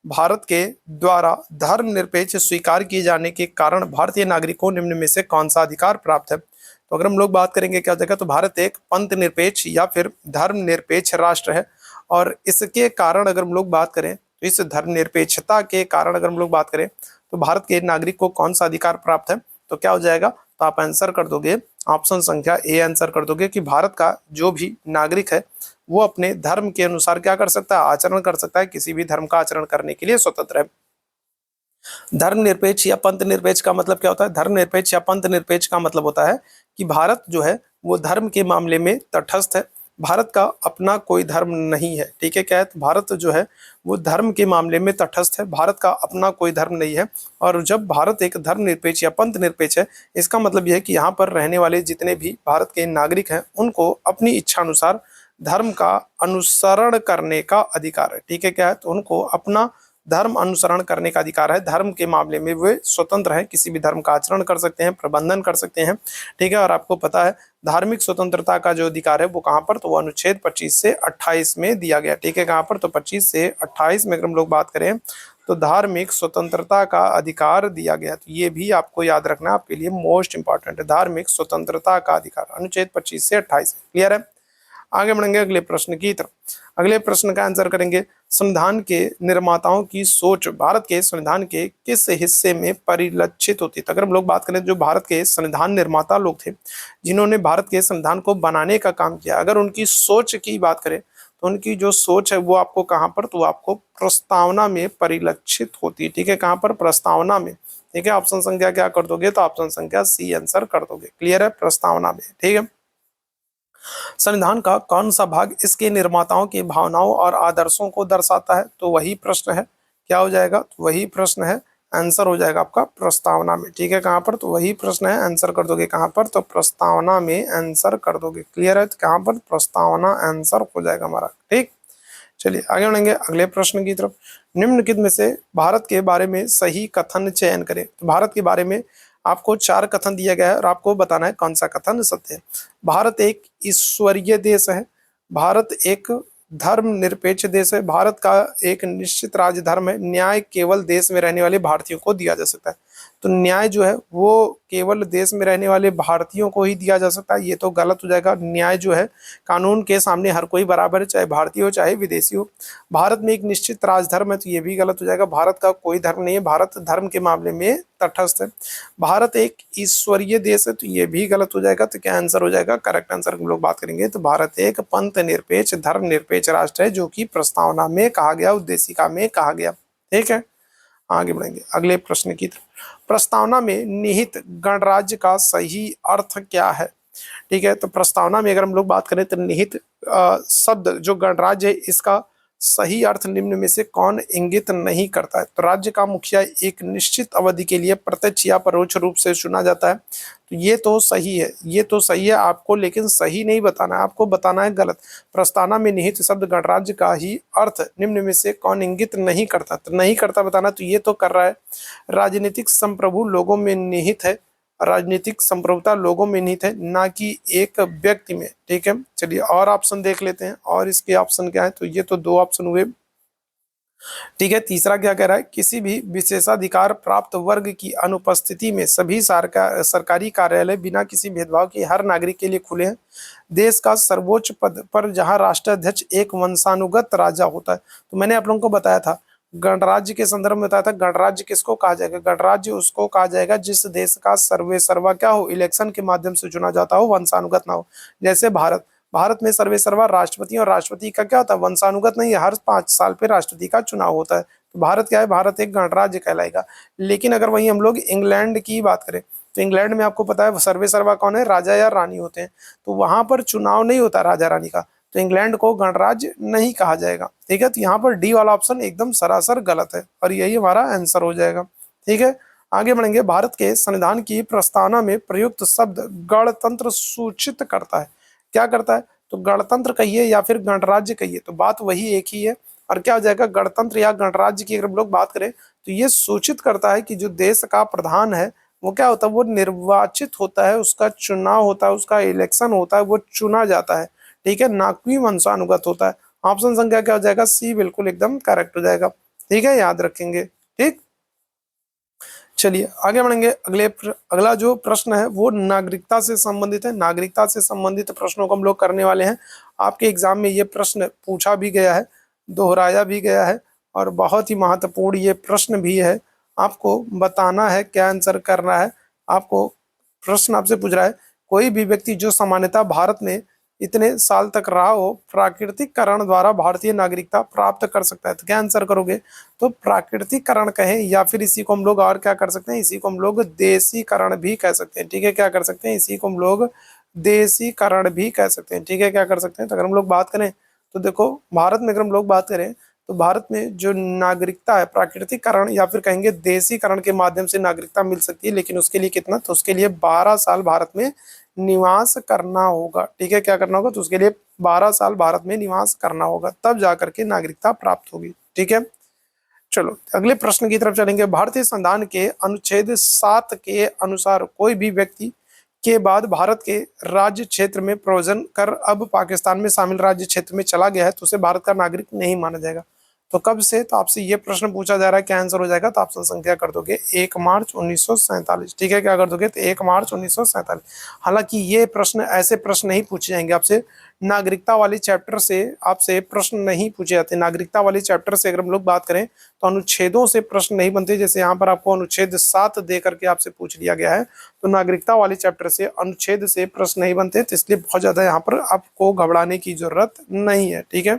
भारत के द्वारा धर्मनिरपेक्ष स्वीकार किए जाने के कारण भारतीय नागरिकों निम्न में से कौन सा अधिकार प्राप्त है। तो अगर हम लोग बात करेंगे क्या हो जाएगा, तो भारत एक पंथ निरपेक्ष या फिर धर्मनिरपेक्ष राष्ट्र है, और इसके कारण अगर हम लोग बात करें, तो इस धर्मनिरपेक्षता के कारण अगर हम लोग बात करें तो भारत के नागरिक को कौन सा अधिकार प्राप्त है, तो क्या हो जाएगा, तो आप आंसर कर दोगे ऑप्शन संख्या ए आंसर कर दोगे कि भारत का जो भी नागरिक है वो अपने धर्म के अनुसार क्या कर सकता है, आचरण कर सकता है, किसी भी धर्म का आचरण करने के लिए स्वतंत्र है। धर्मनिरपेक्ष या पंथ निरपेक्ष का मतलब क्या होता है, धर्मनिरपेक्ष या पंथ निरपेक्ष का मतलब होता है कि भारत जो है वो धर्म के मामले में तटस्थ है, भारत का अपना कोई धर्म नहीं है। ठीक है, क्या है, तो भारत जो है वो धर्म के मामले में तटस्थ है, भारत का अपना कोई धर्म नहीं है। और जब भारत एक धर्मनिरपेक्ष या पंथ निरपेक्ष है, इसका मतलब यह है कि यहाँ पर रहने वाले जितने भी भारत के नागरिक हैं उनको अपनी इच्छा अनुसार धर्म का अनुसरण करने का अधिकार है। ठीक है, क्या है, तो उनको अपना धर्म अनुसरण करने का अधिकार है। धर्म के मामले में वे स्वतंत्र हैं, किसी भी धर्म का आचरण कर सकते हैं, प्रबंधन कर सकते हैं। ठीक है, और आपको पता है धार्मिक स्वतंत्रता का जो अधिकार है वो कहाँ पर, तो वो अनुच्छेद 25 से 28 में दिया गया। ठीक है, कहाँ पर, तो 25 से 28 में अगर हम लोग बात करें तो धार्मिक स्वतंत्रता का अधिकार दिया गया। तो ये भी आपको याद रखना, आपके लिए मोस्ट इंपॉर्टेंट है, धार्मिक स्वतंत्रता का अधिकार अनुच्छेद 25 से 28। क्लियर है, आगे बढ़ेंगे अगले प्रश्न की तरफ। अगले प्रश्न का आंसर करेंगे, संविधान के निर्माताओं की सोच भारत के संविधान के किस हिस्से में परिलक्षित होती है। तो अगर हम लोग बात करें जो भारत के संविधान निर्माता लोग थे, जिन्होंने भारत के संविधान को बनाने का काम किया, अगर उनकी सोच की बात करें तो उनकी जो सोच है वो आपको कहाँ पर, तो आपको प्रस्तावना में परिलक्षित होती है। ठीक है, कहाँ पर, प्रस्तावना में। ठीक है, ऑप्शन संख्या क्या कर दोगे, तो ऑप्शन संख्या सी आंसर कर दोगे। क्लियर है, प्रस्तावना में। ठीक है, संविधान का कौन सा भाग इसके निर्माताओं की भावनाओं और आदर्शों को दर्शाता है, तो वही प्रश्न है, क्या हो जाएगा, तो वही प्रश्न है, आंसर हो जाएगा आपका प्रस्तावना में। ठीक है, कहाँ पर, तो वही प्रश्न है, आंसर कर दोगे कहाँ पर, तो प्रस्तावना में आंसर कर दोगे। क्लियर है, तो कहाँ पर, प्रस्तावना आंसर हो जाएगा हमारा। ठीक, चलिए आगे बढ़ेंगे अगले प्रश्न की तरफ। निम्नलिखित में से भारत के बारे में सही कथन चयन करें। तो भारत के बारे में आपको 4 कथन दिया गया है और आपको बताना है कौन सा कथन सत्य है। भारत एक ईश्वरीय देश है, भारत एक धर्मनिरपेक्ष देश है, भारत का एक निश्चित राज्य धर्म है, न्याय केवल देश में रहने वाले भारतीयों को दिया जा सकता है। तो न्याय जो है वो केवल देश में रहने वाले भारतीयों को ही दिया जा सकता है, ये तो गलत हो जाएगा। न्याय जो है, कानून के सामने हर कोई बराबर है, चाहे भारतीय हो चाहे विदेशी हो। भारत में एक निश्चित राजधर्म है, तो ये भी गलत हो जाएगा। भारत का कोई धर्म नहीं है, भारत धर्म के मामले में तटस्थ है। भारत एक ईश्वरीय देश है, तो ये भी गलत हो जाएगा। तो क्या आंसर हो जाएगा? करेक्ट आंसर हम लोग बात करेंगे तो भारत एक पंथ निरपेक्ष धर्म निरपेक्ष राष्ट्र है, जो कि प्रस्तावना में कहा गया, उद्देशिका में कहा गया। ठीक है, आगे बढ़ेंगे अगले प्रश्न की तरफ। प्रस्तावना में निहित गणराज्य का सही अर्थ क्या है? ठीक है, तो प्रस्तावना में अगर हम लोग बात करें तो निहित शब्द जो गणराज्य है, इसका सही अर्थ निम्न में से कौन इंगित नहीं करता है? तो राज्य का मुखिया एक निश्चित अवधि के लिए प्रत्यक्ष या परोक्ष रूप से चुना जाता है। तो ये तो सही है, ये तो सही है आपको, लेकिन सही नहीं बताना है, आपको बताना है गलत। प्रस्तावना में निहित शब्द गणराज्य का ही अर्थ निम्न में से कौन इंगित नहीं करता? तो नहीं करता बताना, तो ये तो कर रहा है। राजनीतिक संप्रभु लोगों में निहित है, राजनीतिक संप्रभुता लोगों में निहित है, ना कि एक व्यक्ति में। ठीक है, चलिए और ऑप्शन देख लेते हैं, और इसके ऑप्शन क्या है? तो ये तो 2 ऑप्शन हुए। ठीक है, तीसरा क्या कह रहा है? किसी भी विशेषाधिकार प्राप्त वर्ग की अनुपस्थिति में सभी सरकारी कार्यालय बिना किसी भेदभाव के हर नागरिक के लिए खुले हैं। देश का सर्वोच्च पद पर जहां राष्ट्राध्यक्ष एक वंशानुगत राजा होता है। तो मैंने आप लोगों को बताया था, गणराज्य के संदर्भ में बताया था, गणराज्य किसको कहा जाएगा? गणराज्य उसको कहा जाएगा जिस देश का सर्वे सर्वा क्या हो, इलेक्शन के माध्यम से चुना जाता हो, वंशानुगत ना हो। जैसे भारत, भारत में सर्वे सर्वा राष्ट्रपति, और राष्ट्रपति का क्या होता है? वंशानुगत नहीं है, हर 5 साल पे राष्ट्रपति का चुनाव होता है। तो भारत क्या है? भारत एक गणराज्य कहलाएगा। लेकिन अगर वहीं हम लोग इंग्लैंड की बात करें, तो इंग्लैंड में आपको पता है सर्वे सर्वा कौन है? राजा या रानी होते हैं। तो वहां पर चुनाव नहीं होता राजा रानी का, तो इंग्लैंड को गणराज्य नहीं कहा जाएगा। ठीक है, तो यहाँ पर डी वाला ऑप्शन एकदम सरासर गलत है, और यही हमारा आंसर हो जाएगा। ठीक है, आगे बढ़ेंगे। भारत के संविधान की प्रस्तावना में प्रयुक्त शब्द गणतंत्र सूचित करता है। क्या करता है? तो गणतंत्र कहिए या फिर गणराज्य कहिए, तो बात वही एक ही है। और क्या हो जाएगा? गणतंत्र या गणराज्य की अगर हम लोग बात करें, तो ये सूचित करता है कि जो देश का प्रधान है वो क्या होता है? वो निर्वाचित होता है, उसका चुनाव होता है, उसका इलेक्शन होता है, वो चुना जाता है। ठीक है, ना कि वंशानुगत होता है। ऑप्शन संख्या क्या हो जाएगा? सी बिल्कुल एकदम करेक्ट हो जाएगा। ठीक है, याद रखेंगे। ठीक, चलिए आगे बढ़ेंगे। अगला जो प्रश्न है वो नागरिकता से संबंधित है। नागरिकता से संबंधित प्रश्नों को हम लोग करने वाले हैं। आपके एग्जाम में ये प्रश्न पूछा भी गया है, दोहराया भी गया है, और बहुत ही महत्वपूर्ण ये प्रश्न भी है। आपको बताना है, क्या आंसर करना है आपको। प्रश्न आपसे पूछ रहा है, कोई भी व्यक्ति जो सामान्यतः भारत में इतने साल तक रहा हो, प्राकृतिक कारण द्वारा भारतीय नागरिकता प्राप्त कर सकता है। तो क्या आंसर करोगे? तो प्राकृतिकरण कहें, या फिर इसी को हम लोग और क्या कर सकते हैं? इसी को हम लोग देशीकरण भी कह सकते हैं। ठीक है, क्या कर सकते हैं? इसी को हम लोग देशीकरण भी कह सकते हैं। ठीक है, क्या कर सकते हैं? तो अगर हम लोग बात करें, तो देखो भारत में अगर हम लोग बात करें, तो भारत में जो नागरिकता है, प्राकृतिक कारण या फिर कहेंगे देशीकरण के माध्यम से नागरिकता मिल सकती है। लेकिन उसके लिए कितना? तो उसके लिए 12 साल भारत में निवास करना होगा। ठीक है, क्या करना होगा? तो उसके लिए 12 साल भारत में निवास करना होगा, तब जाकर के नागरिकता प्राप्त होगी। ठीक है, चलो अगले प्रश्न की तरफ चलेंगे। भारतीय संविधान के अनुच्छेद 7 के अनुसार कोई भी व्यक्ति के बाद भारत के राज्य क्षेत्र में प्रव्रजन कर अब पाकिस्तान में शामिल राज्य क्षेत्र में चला गया है, तो उसे भारत का नागरिक नहीं माना जाएगा। तो कब से? तो आपसे ये प्रश्न पूछा जा रहा है, क्या आंसर हो जाएगा? तो ऑप्शन संख्या कर दोगे 1 मार्च 1947। ठीक है, क्या कर दोगे? तो 1 मार्च 1947। हालांकि ये प्रश्न, ऐसे प्रश्न नहीं पूछे जाएंगे आपसे, नागरिकता वाले चैप्टर से आपसे प्रश्न नहीं पूछे जाते। नागरिकता वाले चैप्टर से अगर हम लोग बात करें, तो अनुच्छेदों से प्रश्न नहीं बनते। जैसे यहाँ पर आपको अनुच्छेद 7 दे करके आपसे पूछ लिया गया है, तो नागरिकता वाले चैप्टर से अनुच्छेद से प्रश्न नहीं बनते, तो इसलिए बहुत ज्यादा यहाँ पर आपको घबराने की जरूरत नहीं है। ठीक है,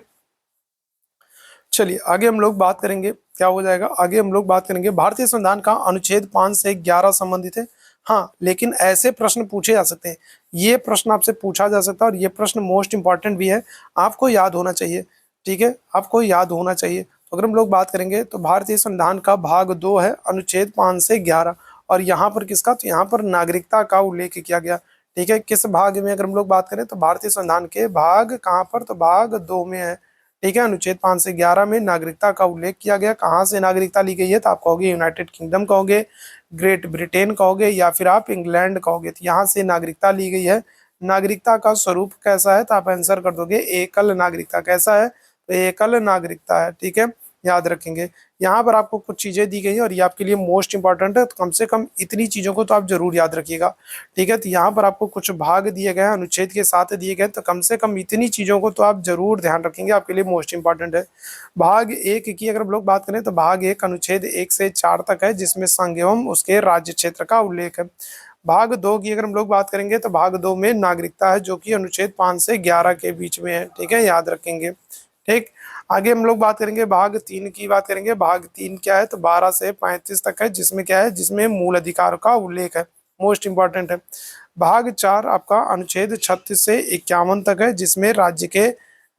चलिए आगे हम लोग बात करेंगे, क्या हो जाएगा? आगे हम लोग बात करेंगे भारतीय संविधान का अनुच्छेद 5 से 11 संबंधित है। हाँ, लेकिन ऐसे प्रश्न पूछे जा सकते हैं, ये प्रश्न आपसे पूछा जा सकता है, और ये प्रश्न मोस्ट इंपॉर्टेंट भी है, आपको याद होना चाहिए। ठीक है, आपको याद होना चाहिए। तो अगर हम लोग बात करेंगे, तो भारतीय संविधान का भाग 2 है, अनुच्छेद 5 से 11, और यहाँ पर किसका? तो यहाँ पर नागरिकता का उल्लेख किया गया। ठीक है, किस भाग में अगर हम लोग बात करें, तो भारतीय संविधान के भाग कहाँ पर? तो भाग 2 में है। ठीक है। अनुच्छेद 5 से 11 में नागरिकता का उल्लेख किया गया। कहाँ से नागरिकता ली गई है? तो आप कहोगे यूनाइटेड किंगडम कहोगे, ग्रेट ब्रिटेन कहोगे, या फिर आप इंग्लैंड कहोगे। तो यहाँ से नागरिकता ली गई है। नागरिकता का स्वरूप कैसा है? तो आप आंसर कर दोगे एकल नागरिकता। कैसा है? तो एकल नागरिकता है। ठीक है, याद रखेंगे। यहाँ पर आपको कुछ चीजें दी गई है और ये आपके लिए मोस्ट इंपॉर्टेंट है, तो कम से कम इतनी चीजों को तो आप जरूर याद रखिएगा। ठीक है, तो यहाँ पर आपको कुछ भाग दिए गए हैं, अनुच्छेद के साथ दिए गए, तो कम से कम इतनी चीजों को तो आप जरूर ध्यान रखेंगे, आपके लिए मोस्ट इंपॉर्टेंट है। भाग 1 की अगर हम लोग बात करें तो भाग 1 अनुच्छेद 1 से 4 तक है, जिसमें संघ एवं उसके राज्य क्षेत्र का उल्लेख है। भाग 2 की अगर हम लोग बात करेंगे तो भाग 2 में नागरिकता है, जो कि अनुच्छेद 5 से 11 के बीच में है। ठीक है, याद रखेंगे। ठीक, आगे हम लोग बात करेंगे भाग 3 की बात करेंगे। भाग 3 क्या है? तो 12 से 35 तक है, जिसमें क्या है? जिसमें मूल अधिकार का उल्लेख है, मोस्ट इंपॉर्टेंट है। भाग 4 आपका अनुच्छेद 36 से 51 तक है, जिसमें राज्य के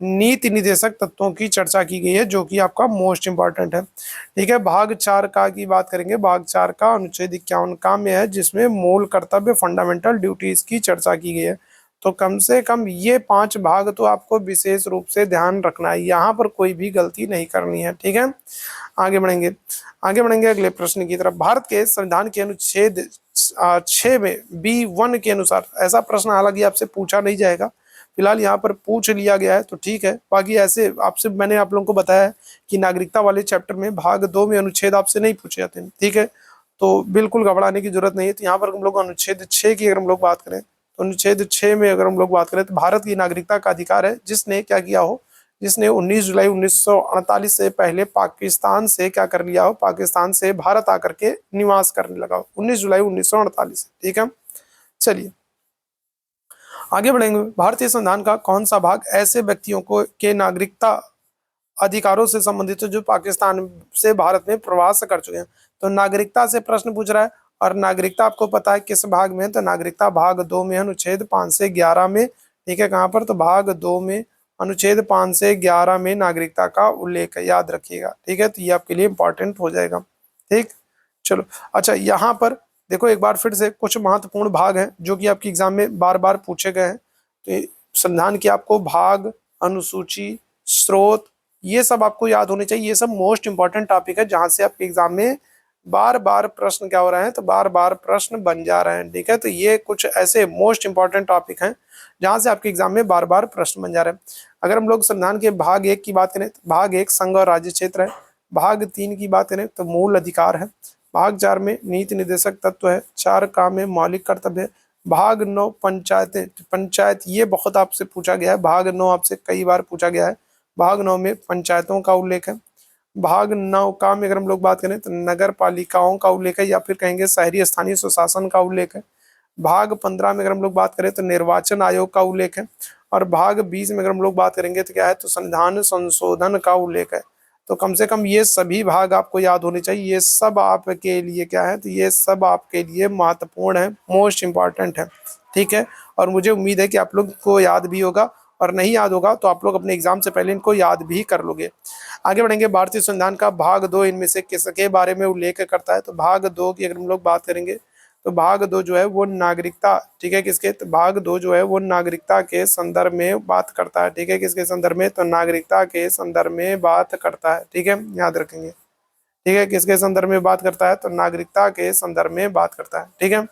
नीति निर्देशक तत्वों की चर्चा की गई है, जो कि आपका मोस्ट इंपॉर्टेंट है। ठीक है, भाग 4 का की बात करेंगे। भाग 4 का अनुच्छेद 51 का में है, जिसमें मूल कर्तव्य फंडामेंटल ड्यूटीज की चर्चा की गई है। तो कम से कम ये 5 भाग तो आपको विशेष रूप से ध्यान रखना है, यहाँ पर कोई भी गलती नहीं करनी है। ठीक है, आगे बढ़ेंगे। आगे बढ़ेंगे अगले प्रश्न की तरफ। भारत के संविधान के अनुच्छेद 6 में B1 के अनुसार, ऐसा प्रश्न हालांकि आपसे पूछा नहीं जाएगा, फिलहाल यहाँ पर पूछ लिया गया है तो ठीक है। बाकी ऐसे आपसे मैंने आप लोगों को बताया है कि नागरिकता वाले चैप्टर में भाग 2 में अनुच्छेद आपसे नहीं पूछे जाते हैं। ठीक है, तो बिल्कुल घबराने की जरूरत नहीं है। तो यहाँ पर हम लोग अनुच्छेद 6 की अगर हम लोग बात करें तो अनुच्छेद 6 में अगर हम लोग बात करें तो भारत की नागरिकता का अधिकार है, जिसने क्या किया हो? जिसने 19 जुलाई 1948 से पहले पाकिस्तान से क्या कर लिया हो? पाकिस्तान से भारत आकर के निवास करने लगा हो, 19 जुलाई 1948। ठीक है, चलिए आगे बढ़ेंगे। भारतीय संविधान का कौन सा भाग ऐसे व्यक्तियों को के नागरिकता अधिकारों से संबंधित है जो पाकिस्तान से भारत में प्रवास कर चुके हैं? तो नागरिकता से प्रश्न पूछ रहा है, और नागरिकता आपको पता है किस भाग में है? तो नागरिकता भाग 2 में, अनुच्छेद 5 से 11 में। ठीक है, कहाँ पर? तो भाग 2 में अनुच्छेद 5 से 11 में नागरिकता का उल्लेख है, याद रखिएगा। ठीक है, तो ये आपके लिए इंपॉर्टेंट हो जाएगा। ठीक, चलो अच्छा, यहाँ पर देखो एक बार फिर से कुछ महत्वपूर्ण भाग हैं जो कि आपके एग्जाम में बार बार पूछे गए हैं। तो संविधान की आपको भाग, अनुसूची, स्रोत, ये सब आपको याद होने चाहिए। ये सब मोस्ट इंपॉर्टेंट टॉपिक है, जहां से आपके एग्जाम में बार बार प्रश्न क्या हो रहे हैं? तो बार बार प्रश्न बन जा रहे हैं। ठीक है, तो ये कुछ ऐसे मोस्ट इंपॉर्टेंट टॉपिक हैं जहां से आपके एग्जाम में बार बार प्रश्न बन जा रहे हैं। अगर हम लोग संविधान के भाग 1 की बात करें तो भाग 1 संघ और राज्य क्षेत्र है। भाग 3 की बात करें तो मूल अधिकार है। भाग 4 में नीति निर्देशक तत्व है। 4 का में मौलिक कर्तव्य है। भाग 9 पंचायतें, पंचायत ये बहुत आपसे पूछा गया है, भाग 9 आपसे कई बार पूछा गया है। भाग 9 में पंचायतों का उल्लेख है। भाग 9 का में अगर हम लोग बात करें तो नगर पालिकाओं का उल्लेख है, या फिर कहेंगे शहरी स्थानीय स्वशासन का उल्लेख है। भाग 15 में अगर हम लोग बात करें तो निर्वाचन आयोग का उल्लेख है। और भाग 20 में अगर हम लोग बात करेंगे तो क्या है? तो संविधान संशोधन का उल्लेख है। तो कम से कम ये सभी भाग आपको याद होने चाहिए। ये सब आपके लिए क्या है? तो ये सब आपके लिए महत्वपूर्ण है, मोस्ट इंपॉर्टेंट है। ठीक है, और मुझे उम्मीद है कि आप लोग को याद भी होगा, और नहीं याद होगा तो आप लोग अपने एग्जाम से पहले इनको याद भी कर लोगे। आगे बढ़ेंगे। भारतीय संविधान का भाग 2 इनमें से किसके बारे में उल्लेख करता है? तो भाग 2 की अगर हम लोग बात करेंगे तो भाग 2 जो है वो नागरिकता, ठीक है, किसके? तो भाग 2 जो है वो नागरिकता के संदर्भ में बात करता है। ठीक है, किसके संदर्भ में? तो नागरिकता के संदर्भ में बात करता है। ठीक है, याद रखेंगे। ठीक है, किसके संदर्भ में बात करता है? तो नागरिकता के संदर्भ में बात करता है। ठीक है,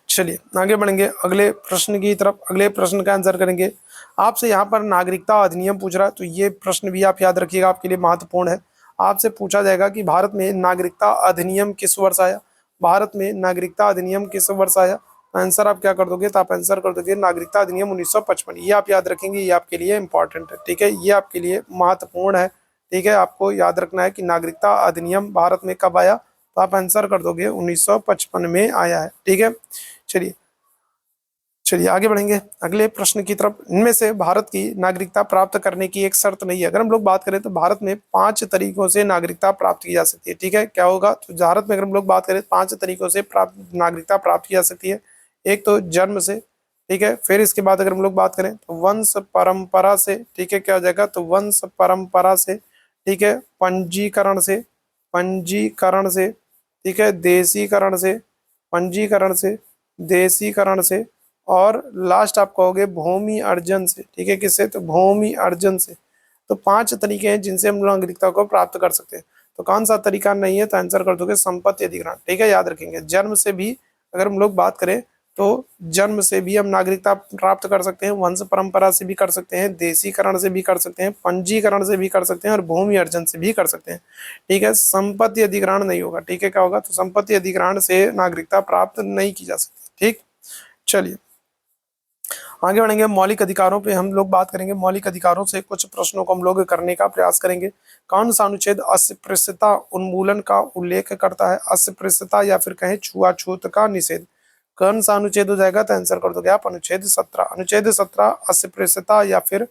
चलिए आगे बढ़ेंगे अगले प्रश्न की तरफ। अगले प्रश्न का आंसर करेंगे। आपसे यहाँ पर नागरिकता अधिनियम पूछ रहा है, तो ये प्रश्न भी आप याद रखिएगा, आपके लिए महत्वपूर्ण है। आपसे पूछा जाएगा कि भारत में नागरिकता अधिनियम किस वर्ष आया? भारत में नागरिकता अधिनियम किस वर्ष आया? आंसर आप क्या कर दोगे? तो आप आंसर कर दोगे नागरिकता अधिनियम 1955। ये आप याद रखेंगे, ये आपके लिए इंपॉर्टेंट है। ठीक है, ये आपके लिए महत्वपूर्ण है। ठीक है, आपको याद रखना है कि नागरिकता अधिनियम भारत में कब आया, तो आप आंसर कर दोगे 1955 में आया है। ठीक है, चलिए चलिए आगे बढ़ेंगे अगले प्रश्न की तरफ। इनमें से भारत की नागरिकता प्राप्त करने की एक शर्त नहीं है। अगर हम लोग बात करें तो भारत में 5 तरीकों से नागरिकता प्राप्त की जा सकती है। ठीक है, क्या होगा? तो भारत में अगर हम लोग बात करें 5 तरीकों से नागरिकता प्राप्त की जा सकती है। एक तो जन्म से, ठीक है, फिर इसके बाद अगर हम लोग बात करें तो वंश परंपरा से। ठीक है, क्या हो जाएगा? तो वंश परंपरा से। ठीक है, पंजीकरण से, पंजीकरण से, ठीक है, देशीकरण से, पंजीकरण से, देशीकरण से, और लास्ट आप कहोगे भूमि अर्जन से। ठीक है, किससे? तो भूमि अर्जन से। तो 5 तरीके हैं जिनसे हम नागरिकता को प्राप्त कर सकते हैं। तो कौन सा तरीका नहीं है, तो आंसर कर दोगे संपत्ति अधिग्रहण। ठीक है, याद रखेंगे। जन्म से भी अगर हम लोग बात करें तो जन्म से भी हम नागरिकता प्राप्त कर सकते हैं, वंश परंपरा से भी कर सकते हैं, देशीकरण से भी कर सकते हैं, पंजीकरण से भी कर सकते हैं और भूमि अर्जन से भी कर सकते हैं। ठीक है, संपत्ति अधिग्रहण नहीं होगा। ठीक है, क्या होगा, तो संपत्ति अधिग्रहण से नागरिकता प्राप्त नहीं की जा सकती। ठीक, चलिए आगे बढ़ेंगे। मौलिक अधिकारों पे हम लोग बात करेंगे। मौलिक अधिकारों से कुछ प्रश्नों को हम लोग करने का प्रयास करेंगे। कौन सा अनुच्छेद अस्पृश्यता उन्मूलन का उल्लेख करता है? अस्पृश्यता या फिर कहें छुआछूत का निषेध। कौन सा अनुच्छेद हो जाएगा, तो आंसर कर दोगे आप अनुच्छेद 17। अनुच्छेद 17 अस्पृश्यता या फिर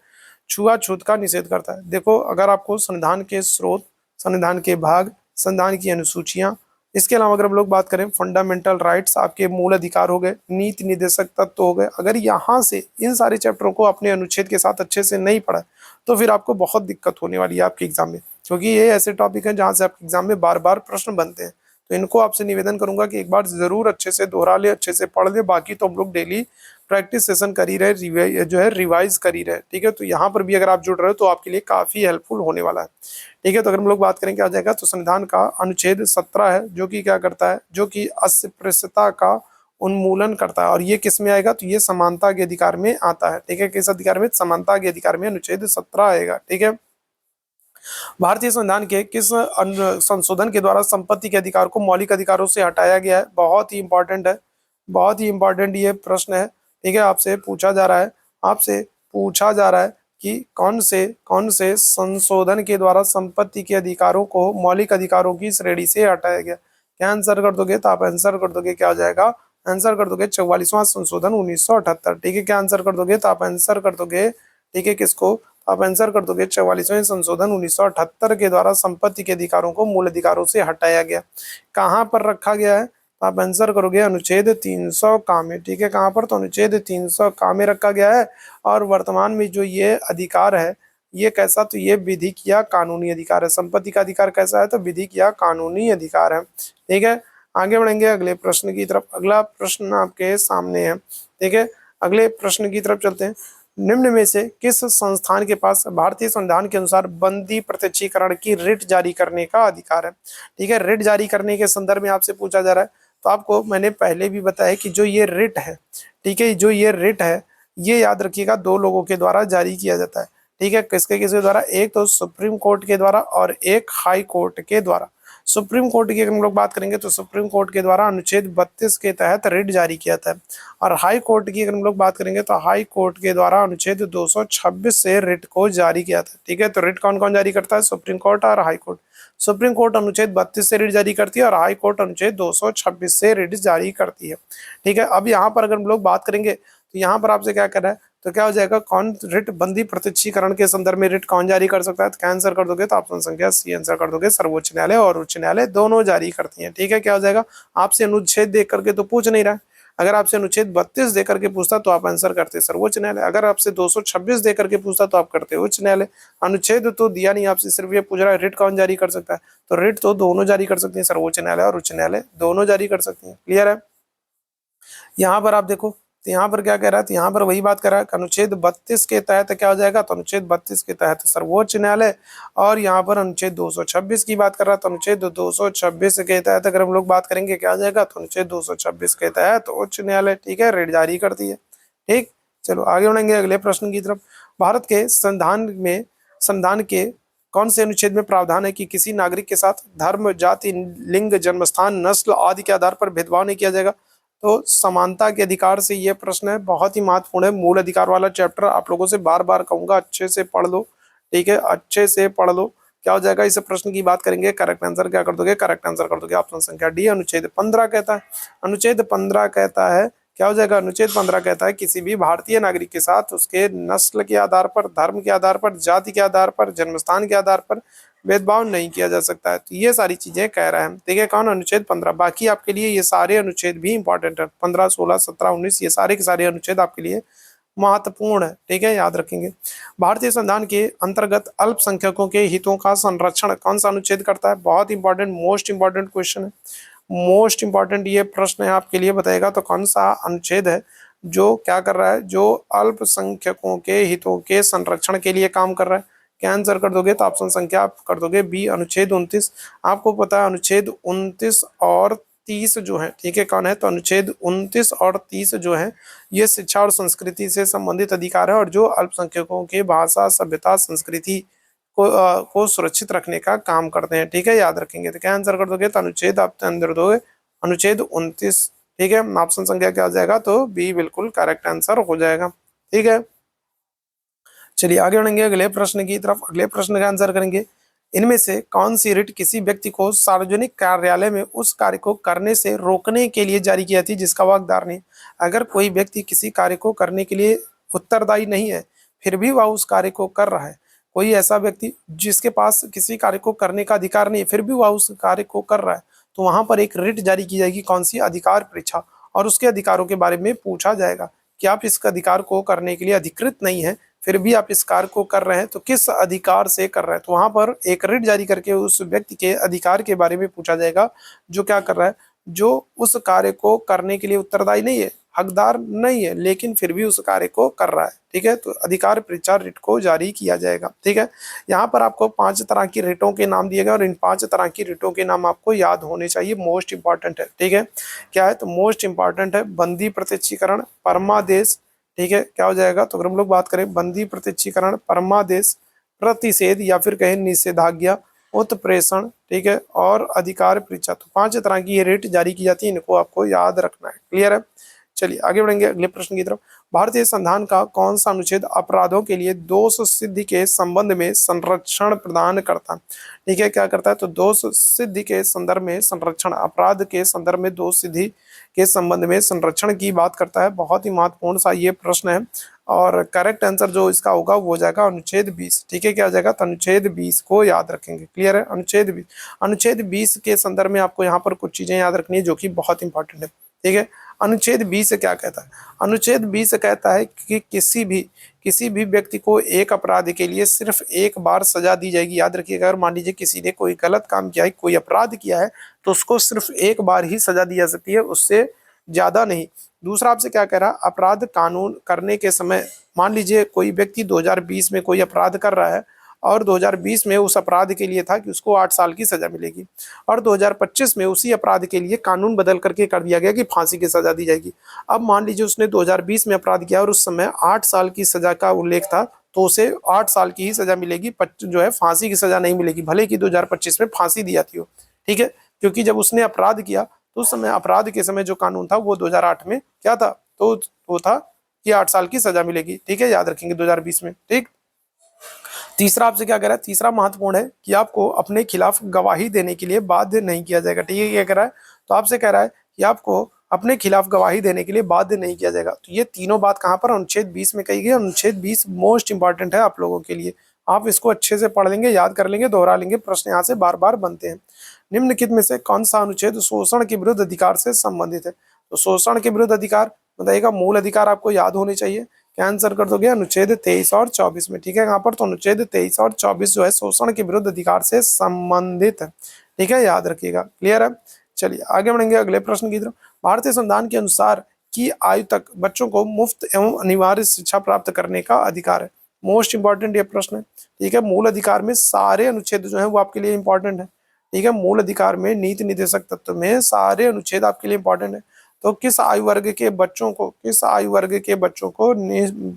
छुआछूत का निषेध करता है। देखो, अगर आपको संविधान के स्रोत, संविधान के भाग, संविधान की अनुसूचियां, इसके अलावा अगर हम लोग बात करें फंडामेंटल राइट्स, आपके मूल अधिकार हो गए, नीति निर्देशक तत्व हो गए, अगर यहाँ से इन सारे चैप्टरों को अपने अनुच्छेद के साथ अच्छे से नहीं पढ़ा तो फिर आपको बहुत दिक्कत होने वाली है आपके एग्जाम में, क्योंकि ये ऐसे टॉपिक हैं जहाँ से आपके एग्जाम में बार बार प्रश्न बनते हैं। तो इनको आपसे निवेदन करूंगा कि एक बार जरूर अच्छे से दोहरा ले, अच्छे से पढ़ ले। बाकी तो हम लोग डेली प्रैक्टिस सेशन कर ही रहे, जो है रिवाइज कर ही रहे। ठीक है, तो यहाँ पर भी अगर आप जुड़ रहे हो तो आपके लिए काफी हेल्पफुल होने वाला है। ठीक है, तो अगर हम लोग बात करें क्या आ जाएगा, तो संविधान का अनुच्छेद 17 है जो कि क्या करता है, जो कि अस्पृश्यता का उन्मूलन करता है। और ये किस में आएगा, तो ये समानता के अधिकार में आता है। ठीक है, किस अधिकार में, समानता के अधिकार में अनुच्छेद 17 आएगा। ठीक है, भारतीय संविधान के किस संशोधन के द्वारा संपत्ति के अधिकार को मौलिक अधिकारों से हटाया गया है? बहुत ही इंपॉर्टेंट है, बहुत ही इंपॉर्टेंट ये प्रश्न है। ठीक है, आपसे पूछा जा रहा है, आपसे पूछा जा रहा है कि कौन से संशोधन के द्वारा संपत्ति के अधिकारों को मौलिक अधिकारों की श्रेणी से हटाया गया। क्या आंसर कर दोगे, तो आप आंसर कर दोगे, क्या हो जाएगा, आंसर कर दोगे 44वां संशोधन 1978। ठीक है, क्या आंसर कर दोगे, तो आप आंसर कर दोगे, ठीक है, किसको, आप आंसर कर दोगे 44वें संशोधन 1978 के द्वारा संपत्ति के अधिकारों को मूल अधिकारों से हटाया गया। कहाँ पर रखा गया है, तो आप आंसर करोगे अनुच्छेद 300 का में। ठीक है, कहाँ पर, तो अनुच्छेद 300 का में रखा गया है। और वर्तमान में जो ये अधिकार है, ये कैसा, तो ये विधिक या कानूनी अधिकार है। संपत्ति का अधिकार कैसा है, तो विधिक या कानूनी अधिकार है। ठीक है, आगे बढ़ेंगे अगले प्रश्न की तरफ। अगला प्रश्न आपके सामने है। ठीक है, अगले प्रश्न की तरफ चलते हैं। निम्न में से किस संस्थान के पास भारतीय संविधान के अनुसार बंदी प्रत्यक्षीकरण की रिट जारी करने का अधिकार है? ठीक है, रिट जारी करने के संदर्भ में आपसे पूछा जा रहा है। तो आपको मैंने पहले भी बताया कि जो ये रिट है, ठीक है, जो ये रिट है, ये याद रखिएगा 2 लोगों के द्वारा जारी किया जाता है। ठीक है, किसके किसके द्वारा, एक तो सुप्रीम कोर्ट के द्वारा और एक हाई कोर्ट के द्वारा। सुप्रीम कोर्ट की अगर हम लोग बात करेंगे तो सुप्रीम कोर्ट के द्वारा अनुच्छेद 32 के तहत रिट जारी किया था। और हाई कोर्ट की अगर हम लोग बात करेंगे तो हाई कोर्ट के द्वारा अनुच्छेद 226 से रिट को जारी किया था। ठीक है, तो रिट कौन कौन जारी करता है, सुप्रीम कोर्ट और हाई कोर्ट। सुप्रीम कोर्ट अनुच्छेद 32 से रिट जारी करती है और हाई कोर्ट अनुच्छेद 226 से रिट जारी करती है। ठीक है, अब यहाँ पर अगर हम लोग बात करेंगे तो यहाँ पर आपसे क्या करना है, तो क्या हो जाएगा, कौन रिट बंदी प्रत्यक्षीकरण के संदर्भ में रिट कौन जारी कर सकता है, तो क्या आंसर कर दोगे, तो ऑप्शन संख्या सी आंसर कर दोगे। सर्वोच्च न्यायालय और उच्च न्यायालय दोनों जारी करती हैं। ठीक है, क्या हो जाएगा, आपसे अनुच्छेद देख करके तो पूछ नहीं रहा है। अगर आपसे अनुच्छेद 32 दे करके पूछता तो आप आंसर करते सर्वोच्च न्यायालय। अगर आपसे 226 दे करके पूछता तो आप करते उच्च न्यायालय। अनुच्छेद तो दिया नहीं, आपसे सिर्फ ये पूछ रहा है रिट कौन जारी कर सकता है, तो रिट तो दोनों जारी कर सकते हैं, सर्वोच्च न्यायालय और उच्च न्यायालय दोनों जारी कर सकते हैं। क्लियर है। यहाँ पर आप देखो, तो यहाँ पर क्या कह रहा है, तो यहाँ पर वही बात कर रहा है, अनुच्छेद 32 के तहत क्या हो जाएगा, तो अनुच्छेद 32 के तहत सर्वोच्च न्यायालय। और यहाँ पर अनुच्छेद 226 की बात कर रहा है, तो अनुच्छेद 226 के तहत अगर हम लोग बात करेंगे क्या हो जाएगा, तो अनुच्छेद 226 के तहत उच्च न्यायालय। ठीक है, रिट जारी करती है। ठीक, चलो आगे बढ़ेंगे अगले प्रश्न की तरफ। भारत के संविधान के कौन से अनुच्छेद में प्रावधान है कि किसी नागरिक के साथ धर्म, जाति, लिंग, जन्मस्थान, नस्ल आदि के आधार पर भेदभाव नहीं किया जाएगा? तो समानता के अधिकार से ये प्रश्न है, बहुत ही महत्वपूर्ण है। मूल अधिकार वाला चैप्टर आप लोगों से बार बार कहूंगा अच्छे से पढ़ लो। ठीक है, अच्छे से पढ़ लो। क्या हो जाएगा, इस प्रश्न की बात करेंगे, करेक्ट आंसर क्या कर दोगे, करेक्ट आंसर कर दोगे ऑप्शन संख्या डी। अनुच्छेद 15 कहता है, अनुच्छेद 15 कहता है, क्या हो जाएगा, अनुच्छेद 15 कहता है किसी भी भारतीय नागरिक के साथ उसके नस्ल के आधार पर, धर्म के आधार पर, जाति के आधार पर, जन्मस्थान के आधार पर भेदभाव नहीं किया जा सकता है। तो ये सारी चीजें कह रहा है। ठीक है, कौन, अनुच्छेद 15। बाकी आपके लिए ये सारे अनुच्छेद भी इंपॉर्टेंट है, 15, 16, 17, 19, ये सारे के सारे अनुच्छेद आपके लिए महत्वपूर्ण है। ठीक है, याद रखेंगे। भारतीय संविधान के अंतर्गत अल्पसंख्यकों के हितों का संरक्षण कौन सा अनुच्छेद करता है? बहुत इंपॉर्टेंट, मोस्ट इंपॉर्टेंट क्वेश्चन है, मोस्ट इंपॉर्टेंट ये प्रश्न है आपके लिए। बताएगा तो कौन सा अनुच्छेद है जो क्या कर रहा है, जो अल्पसंख्यकों के हितों के संरक्षण के लिए काम कर रहा है? क्या आंसर कर दोगे? तो ऑप्शन संख्या आप कर दोगे बी, अनुच्छेद 29। आपको पता है अनुच्छेद 29 और 30 जो है, ठीक है, कौन है? तो अनुच्छेद 29 और 30 जो है ये शिक्षा और संस्कृति से संबंधित अधिकार है, और जो अल्पसंख्यकों के भाषा, सभ्यता, संस्कृति को सुरक्षित रखने का काम करते हैं, ठीक है, याद रखेंगे। तो क्या आंसर कर दोगे? तो अनुच्छेद आप अंदर दोगे अनुच्छेद 29, ठीक है। ऑप्शन संख्या क्या आ जाएगा? तो बी बिल्कुल करेक्ट आंसर हो जाएगा, ठीक है। चलिए आगे बढ़ेंगे अगले प्रश्न की तरफ। अगले प्रश्न का आंसर करेंगे, इनमें से कौन सी रिट किसी व्यक्ति को सार्वजनिक कार्यालय में उस कार्य को करने से रोकने के लिए जारी की जाती है जिसका वह हकदार नहीं? अगर कोई व्यक्ति किसी कार्य को करने के लिए उत्तरदायी नहीं है फिर भी वह उस कार्य को कर रहा है, कोई ऐसा व्यक्ति जिसके पास किसी कार्य को करने का अधिकार नहीं है फिर भी वह उस कार्य को कर रहा है, तो वहां पर एक रिट जारी की जाएगी, कौन सी? अधिकार परीक्षा, और उसके अधिकारों के बारे में पूछा जाएगा कि आप इस अधिकार को करने के लिए अधिकृत नहीं है फिर भी आप इस कार्य को कर रहे हैं, तो किस अधिकार से कर रहे हैं? तो वहां पर एक रिट जारी करके उस व्यक्ति के अधिकार के बारे में पूछा जाएगा जो क्या कर रहा है, जो उस कार्य को करने के लिए उत्तरदायी नहीं है, हकदार नहीं है, लेकिन फिर भी उस कार्य को कर रहा है, ठीक है। तो अधिकार परीक्षा रिट को जारी किया जाएगा, ठीक है। यहाँ पर आपको 5 तरह की रिटों के नाम दिए गए और इन 5 तरह की रिटों के नाम आपको याद होने चाहिए, मोस्ट इंपॉर्टेंट है, ठीक है। क्या है? तो मोस्ट इंपॉर्टेंट है बंदी प्रत्यक्षीकरण, परमादेश, ठीक है, क्या हो जाएगा? तो अगर हम लोग बात करें बंदी प्रत्यक्षीकरण, परमादेश, प्रतिषेध या फिर कहें निषेधाज्ञा, उत्प्रेषण, ठीक है, और अधिकार परीक्षा, तो 5 तरह की ये रेट जारी की जाती है, इनको आपको याद रखना है, क्लियर है। चलिए आगे बढ़ेंगे अगले प्रश्न की तरफ। भारतीय संविधान का कौन सा अनुच्छेद अपराधों के लिए दोष सिद्धि के संबंध में संरक्षण प्रदान करता है? ठीक है, क्या करता है? तो दोष सिद्धि के संदर्भ में संरक्षण, अपराध के संदर्भ में दोष सिद्धि के संबंध में संरक्षण की बात करता है। बहुत ही महत्वपूर्ण सा ये प्रश्न है और करेक्ट आंसर जो इसका होगा वो हो जाएगा अनुच्छेद 20, ठीक है। क्या हो जाएगा? तो अनुच्छेद 20 को याद रखेंगे, क्लियर है। अनुच्छेद 20 के संदर्भ में आपको यहाँ पर कुछ चीजें याद रखनी है जो कि बहुत इंपॉर्टेंट है, ठीक है। अनुच्छेद 20 क्या कहता है? अनुच्छेद 20 कहता है कि किसी भी व्यक्ति को एक अपराध के लिए सिर्फ एक बार सजा दी जाएगी। याद रखिएगा, अगर मान लीजिए किसी ने कोई गलत काम किया है, कोई अपराध किया है, तो उसको सिर्फ एक बार ही सजा दी जा सकती है, उससे ज्यादा नहीं। दूसरा आपसे क्या कह रहा है? अपराध कानून करने के समय मान लीजिए कोई व्यक्ति 2020 में कोई अपराध कर रहा है और 2020 में उस अपराध के लिए था कि उसको 8 साल की सजा मिलेगी, और 2025 में उसी अपराध के लिए कानून बदल करके कर दिया गया कि फांसी की सजा दी जाएगी। अब मान लीजिए उसने 2020 में अपराध किया और उस समय 8 साल की सजा का उल्लेख था, तो उसे 8 साल की ही सजा मिलेगी, जो है फांसी की सजा नहीं मिलेगी, भले कि 2025 में फांसी दी जाती हो, ठीक है। क्योंकि जब उसने अपराध किया तो उस समय अपराध के समय जो कानून था वो 2008 में क्या था? तो वो था कि 8 साल की सजा मिलेगी, ठीक है, याद रखेंगे 2020 में, ठीक। तीसरा आपसे क्या कह रहा है? तीसरा महत्वपूर्ण है कि आपको अपने खिलाफ गवाही देने के लिए बाध्य नहीं किया जाएगा, ठीक है। क्या कह रहा है? तो आपसे कह रहा है कि आपको अपने खिलाफ गवाही देने के लिए बाध्य नहीं किया जाएगा। तो ये तीनों बात कहाँ पर? अनुच्छेद 20 में कही गई। अनुच्छेद 20 मोस्ट इंपॉर्टेंट है आप लोगों के लिए, आप इसको अच्छे से पढ़ लेंगे, याद कर लेंगे, दोहरा लेंगे, प्रश्न यहाँ से बार बार बनते हैं। निम्नलिखित में से कौन सा अनुच्छेद शोषण के विरुद्ध अधिकार से संबंधित है? तो शोषण के विरुद्ध अधिकार बताइएगा, मूल अधिकार आपको याद होने चाहिए। क्या आंसर कर दोगे? अनुच्छेद 23 और 24 में, ठीक है। यहाँ पर तो अनुच्छेद 23 और 24 जो है शोषण के विरुद्ध अधिकार से संबंधित है, ठीक है, याद रखिएगा, क्लियर है। चलिए आगे बढ़ेंगे अगले प्रश्न की तरफ। भारतीय संविधान के अनुसार की आयु तक बच्चों को मुफ्त एवं अनिवार्य शिक्षा प्राप्त करने का अधिकार है। मोस्ट इंपॉर्टेंट ये प्रश्न है, ठीक है। मूल अधिकार में सारे अनुच्छेद जो है वो आपके लिए इंपॉर्टेंट है, ठीक है। मूल अधिकार में नीति निर्देशक तत्व में सारे अनुच्छेद आपके लिए इंपॉर्टेंट है। तो किस आयु वर्ग के बच्चों को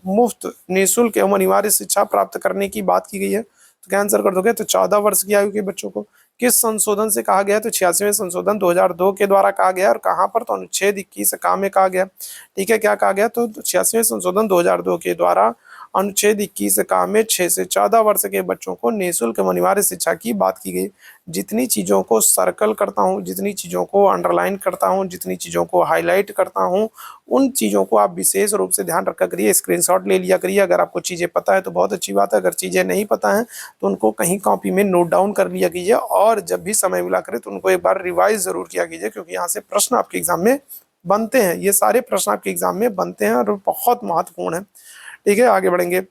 मुफ्त निःशुल्क एवं अनिवार्य शिक्षा प्राप्त करने की बात की गई है? तो क्या आंसर कर दोगे? तो 14 वर्ष की आयु के बच्चों को। किस संशोधन से कहा गया? तो 86वें संशोधन 2002 के द्वारा कहा गया, और कहाँ पर? तो अनुच्छेद 21 का में कहा गया, ठीक है। क्या कहा गया? तो 86वें संशोधन 2002 के द्वारा अनुच्छेद 21 का में 6 से 14 वर्ष के बच्चों को निःशुल्क अनिवार्य शिक्षा की बात की गई। जितनी चीज़ों को सर्कल करता हूँ, जितनी चीज़ों को अंडरलाइन करता हूँ, जितनी चीज़ों को हाईलाइट करता हूँ, उन चीज़ों को आप विशेष रूप से ध्यान रखा करिए, स्क्रीनशॉट ले लिया करिए। अगर आपको चीज़ें पता है तो बहुत अच्छी बात है, अगर चीज़ें नहीं पता है तो उनको कहीं कॉपी में नोट डाउन कर लिया कीजिए, और जब भी समय मिला करे तो उनको एक बार रिवाइज जरूर किया कीजिए, क्योंकि यहाँ से प्रश्न आपके एग्जाम में बनते हैं, ये सारे प्रश्न आपके एग्जाम में बनते हैं और बहुत महत्वपूर्ण है, ठीक है। आगे बढ़ेंगे।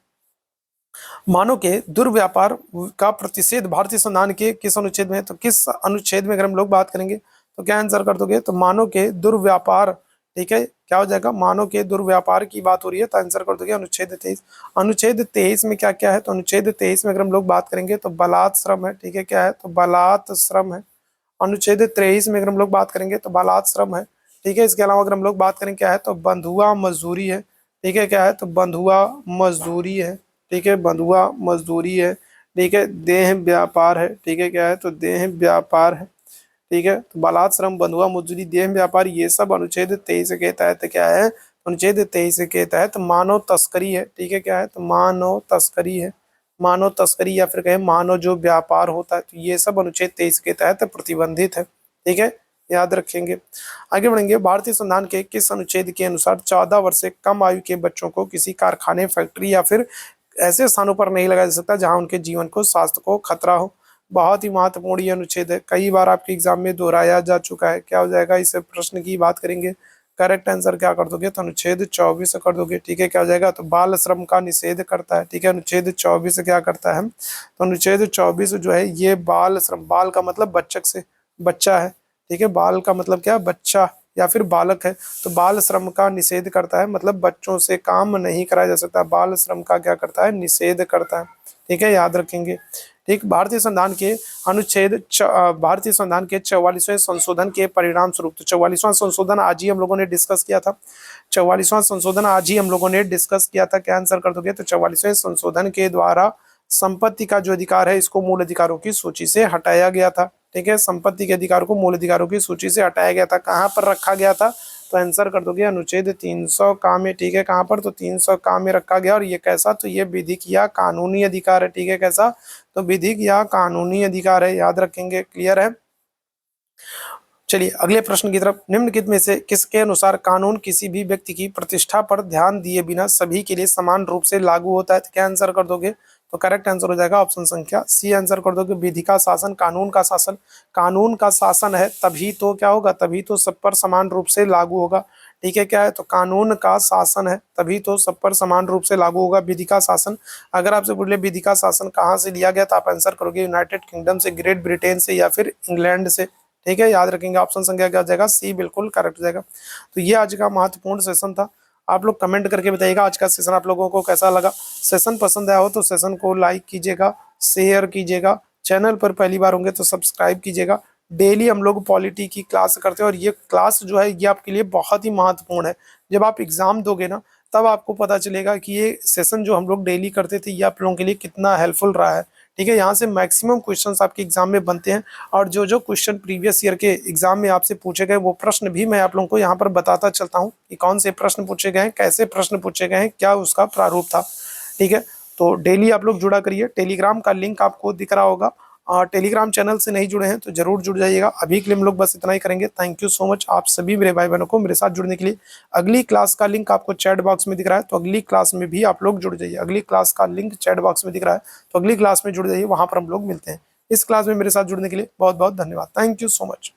मानव के दुर्व्यापार का प्रतिषेध भारतीय संविधान के किस अनुच्छेद में है? तो किस अनुच्छेद में अगर हम लोग बात करेंगे तो क्या आंसर कर दोगे? तो मानव के दुर्व्यापार ठीक है, क्या हो जाएगा, मानव के दुर्व्यापार की बात हो रही है तो आंसर कर दोगे अनुच्छेद 23। अनुच्छेद 23 में क्या क्या है, तो अनुच्छेद 23 में अगर हम लोग बात करेंगे तो बलात् श्रम है। ठीक है, क्या है, तो बलात् श्रम है। अनुच्छेद 23 में अगर हम लोग बात करेंगे तो बलात् श्रम है। ठीक है, इसके अलावा अगर हम लोग बात करें क्या है, तो बंधुआ मजदूरी है। ठीक है, क्या है, तो बंधुआ मजदूरी है। ठीक है, बंधुआ मजदूरी है। ठीक है, देह व्यापार है। ठीक है, क्या है, तो देह व्यापार है। ठीक है, तो बालात श्रम, बंधुआ मजदूरी, देह व्यापार, ये सब अनुच्छेद 23 के तहत क्या है, अनुच्छेद 23 के तहत मानव तस्करी है। ठीक है, क्या है, तो मानव तस्करी है। मानव तस्करी या फिर कहें मानव जो व्यापार होता है, तो ये सब अनुच्छेद 23 के तहत प्रतिबंधित है। ठीक है, याद रखेंगे। आगे बढ़ेंगे, भारतीय संविधान के किस अनुच्छेद के अनुसार 14 वर्ष से कम आयु के बच्चों को किसी कारखाने, फैक्ट्री या फिर ऐसे स्थानों पर नहीं लगाया जा सकता जहां उनके जीवन को, स्वास्थ्य को खतरा हो। बहुत ही महत्वपूर्ण ये अनुच्छेद है, कई बार आपके एग्जाम में दोहराया जा चुका है। क्या हो जाएगा, इस प्रश्न की बात करेंगे, करेक्ट आंसर क्या कर दोगे, तो अनुच्छेद 24 कर दोगे। ठीक है, क्या हो जाएगा, तो बाल श्रम का निषेध करता है। ठीक है, अनुच्छेद 24 क्या करता है, तो अनुच्छेद 24 जो है ये बाल श्रम, बाल का मतलब बच्चक से, बच्चा है। ठीक है, बाल का मतलब क्या, बच्चा या फिर बालक है, तो बाल श्रम का निषेध करता है, मतलब बच्चों से काम नहीं कराया जा सकता, बाल श्रम का क्या करता है, निषेध करता है। ठीक है, याद रखेंगे। ठीक, भारतीय संविधान के भारतीय संविधान के 44वें संशोधन के परिणाम स्वरूप, तो 44वां संशोधन आज ही हम लोगों ने डिस्कस किया था। 44वां संशोधन आज ही हम लोगों ने डिस्कस किया था, क्या आंसर कर दोगे, तो 44वें संशोधन के द्वारा संपत्ति का जो अधिकार है इसको मूल अधिकारों की सूची से हटाया गया था। ठीक है, संपत्ति के अधिकार को मूल अधिकारों की सूची से हटाया गया था, कहाँ पर रखा गया था, तो आंसर कर दोगे अनुच्छेद 300 का में। ठीक है, कहाँ पर, तो 300 का में रखा गया, और ये कैसा, तो ये विधिक या कानूनी अधिकार है। ठीक है, कैसा, तो विधिक या कानूनी अधिकार है, याद रखेंगे। क्लियर है। चलिए अगले प्रश्न की तरफ, निम्नलिखित में से किसके अनुसार कानून किसी भी व्यक्ति की प्रतिष्ठा पर ध्यान दिए बिना सभी के लिए समान रूप से लागू होता है, तो क्या आंसर कर दोगे, तो करेक्ट आंसर हो जाएगा ऑप्शन संख्या सी, आंसर कर दोगे विधि का शासन, कानून का शासन। कानून का शासन है तभी तो क्या होगा, तभी तो सब पर समान रूप से लागू होगा। ठीक है, क्या है, तो कानून का शासन है तभी तो सब पर समान रूप से लागू होगा, विधि का शासन। अगर आपसे पूछ ले विधि का शासन कहाँ से लिया गया, तो आप आंसर करोगे यूनाइटेड किंगडम से, ग्रेट ब्रिटेन से, या फिर इंग्लैंड से। ठीक है, याद रखेंगे, ऑप्शन संख्या क्या हो जाएगा, सी बिल्कुल करेक्ट हो जाएगा। तो ये आज का महत्वपूर्ण सेशन था। आप लोग कमेंट करके बताइएगा आज का सेशन आप लोगों को कैसा लगा। सेशन पसंद आया हो तो सेशन को लाइक कीजिएगा, शेयर कीजिएगा, चैनल पर पहली बार होंगे तो सब्सक्राइब कीजिएगा। डेली हम लोग पॉलिटी की क्लास करते हैं, और ये क्लास जो है ये आपके लिए बहुत ही महत्वपूर्ण है। जब आप एग्जाम दोगे ना तब आपको पता चलेगा कि ये सेशन जो हम लोग डेली करते थे ये आप लोगों के लिए कितना हेल्पफुल रहा है। ठीक है, यहाँ से मैक्सिमम क्वेश्चंस आपके एग्जाम में बनते हैं, और जो जो क्वेश्चन प्रीवियस ईयर के एग्जाम में आपसे पूछे गए वो प्रश्न भी मैं आप लोगों को यहाँ पर बताता चलता हूँ कि कौन से प्रश्न पूछे गए हैं, कैसे प्रश्न पूछे गए हैं, क्या उसका प्रारूप था। ठीक है, तो डेली आप लोग जुड़ा करिए। टेलीग्राम का लिंक आपको दिख रहा होगा, और टेलीग्राम चैनल से नहीं जुड़े हैं तो जरूर जुड़ जाइएगा। अभी के लिए हम लोग बस इतना ही करेंगे। थैंक यू सो मच आप सभी मेरे भाई बहनों को मेरे साथ जुड़ने के लिए। अगली क्लास का लिंक आपको चैट बॉक्स में दिख रहा है, तो अगली क्लास में भी आप लोग जुड़ जाइए। अगली क्लास का लिंक चैट बॉक्स में दिख रहा है, तो अगली क्लास में जुड़ जाइए, वहां पर हम लोग मिलते हैं। इस क्लास में मेरे साथ जुड़ने के लिए बहुत बहुत धन्यवाद। Thank you so much.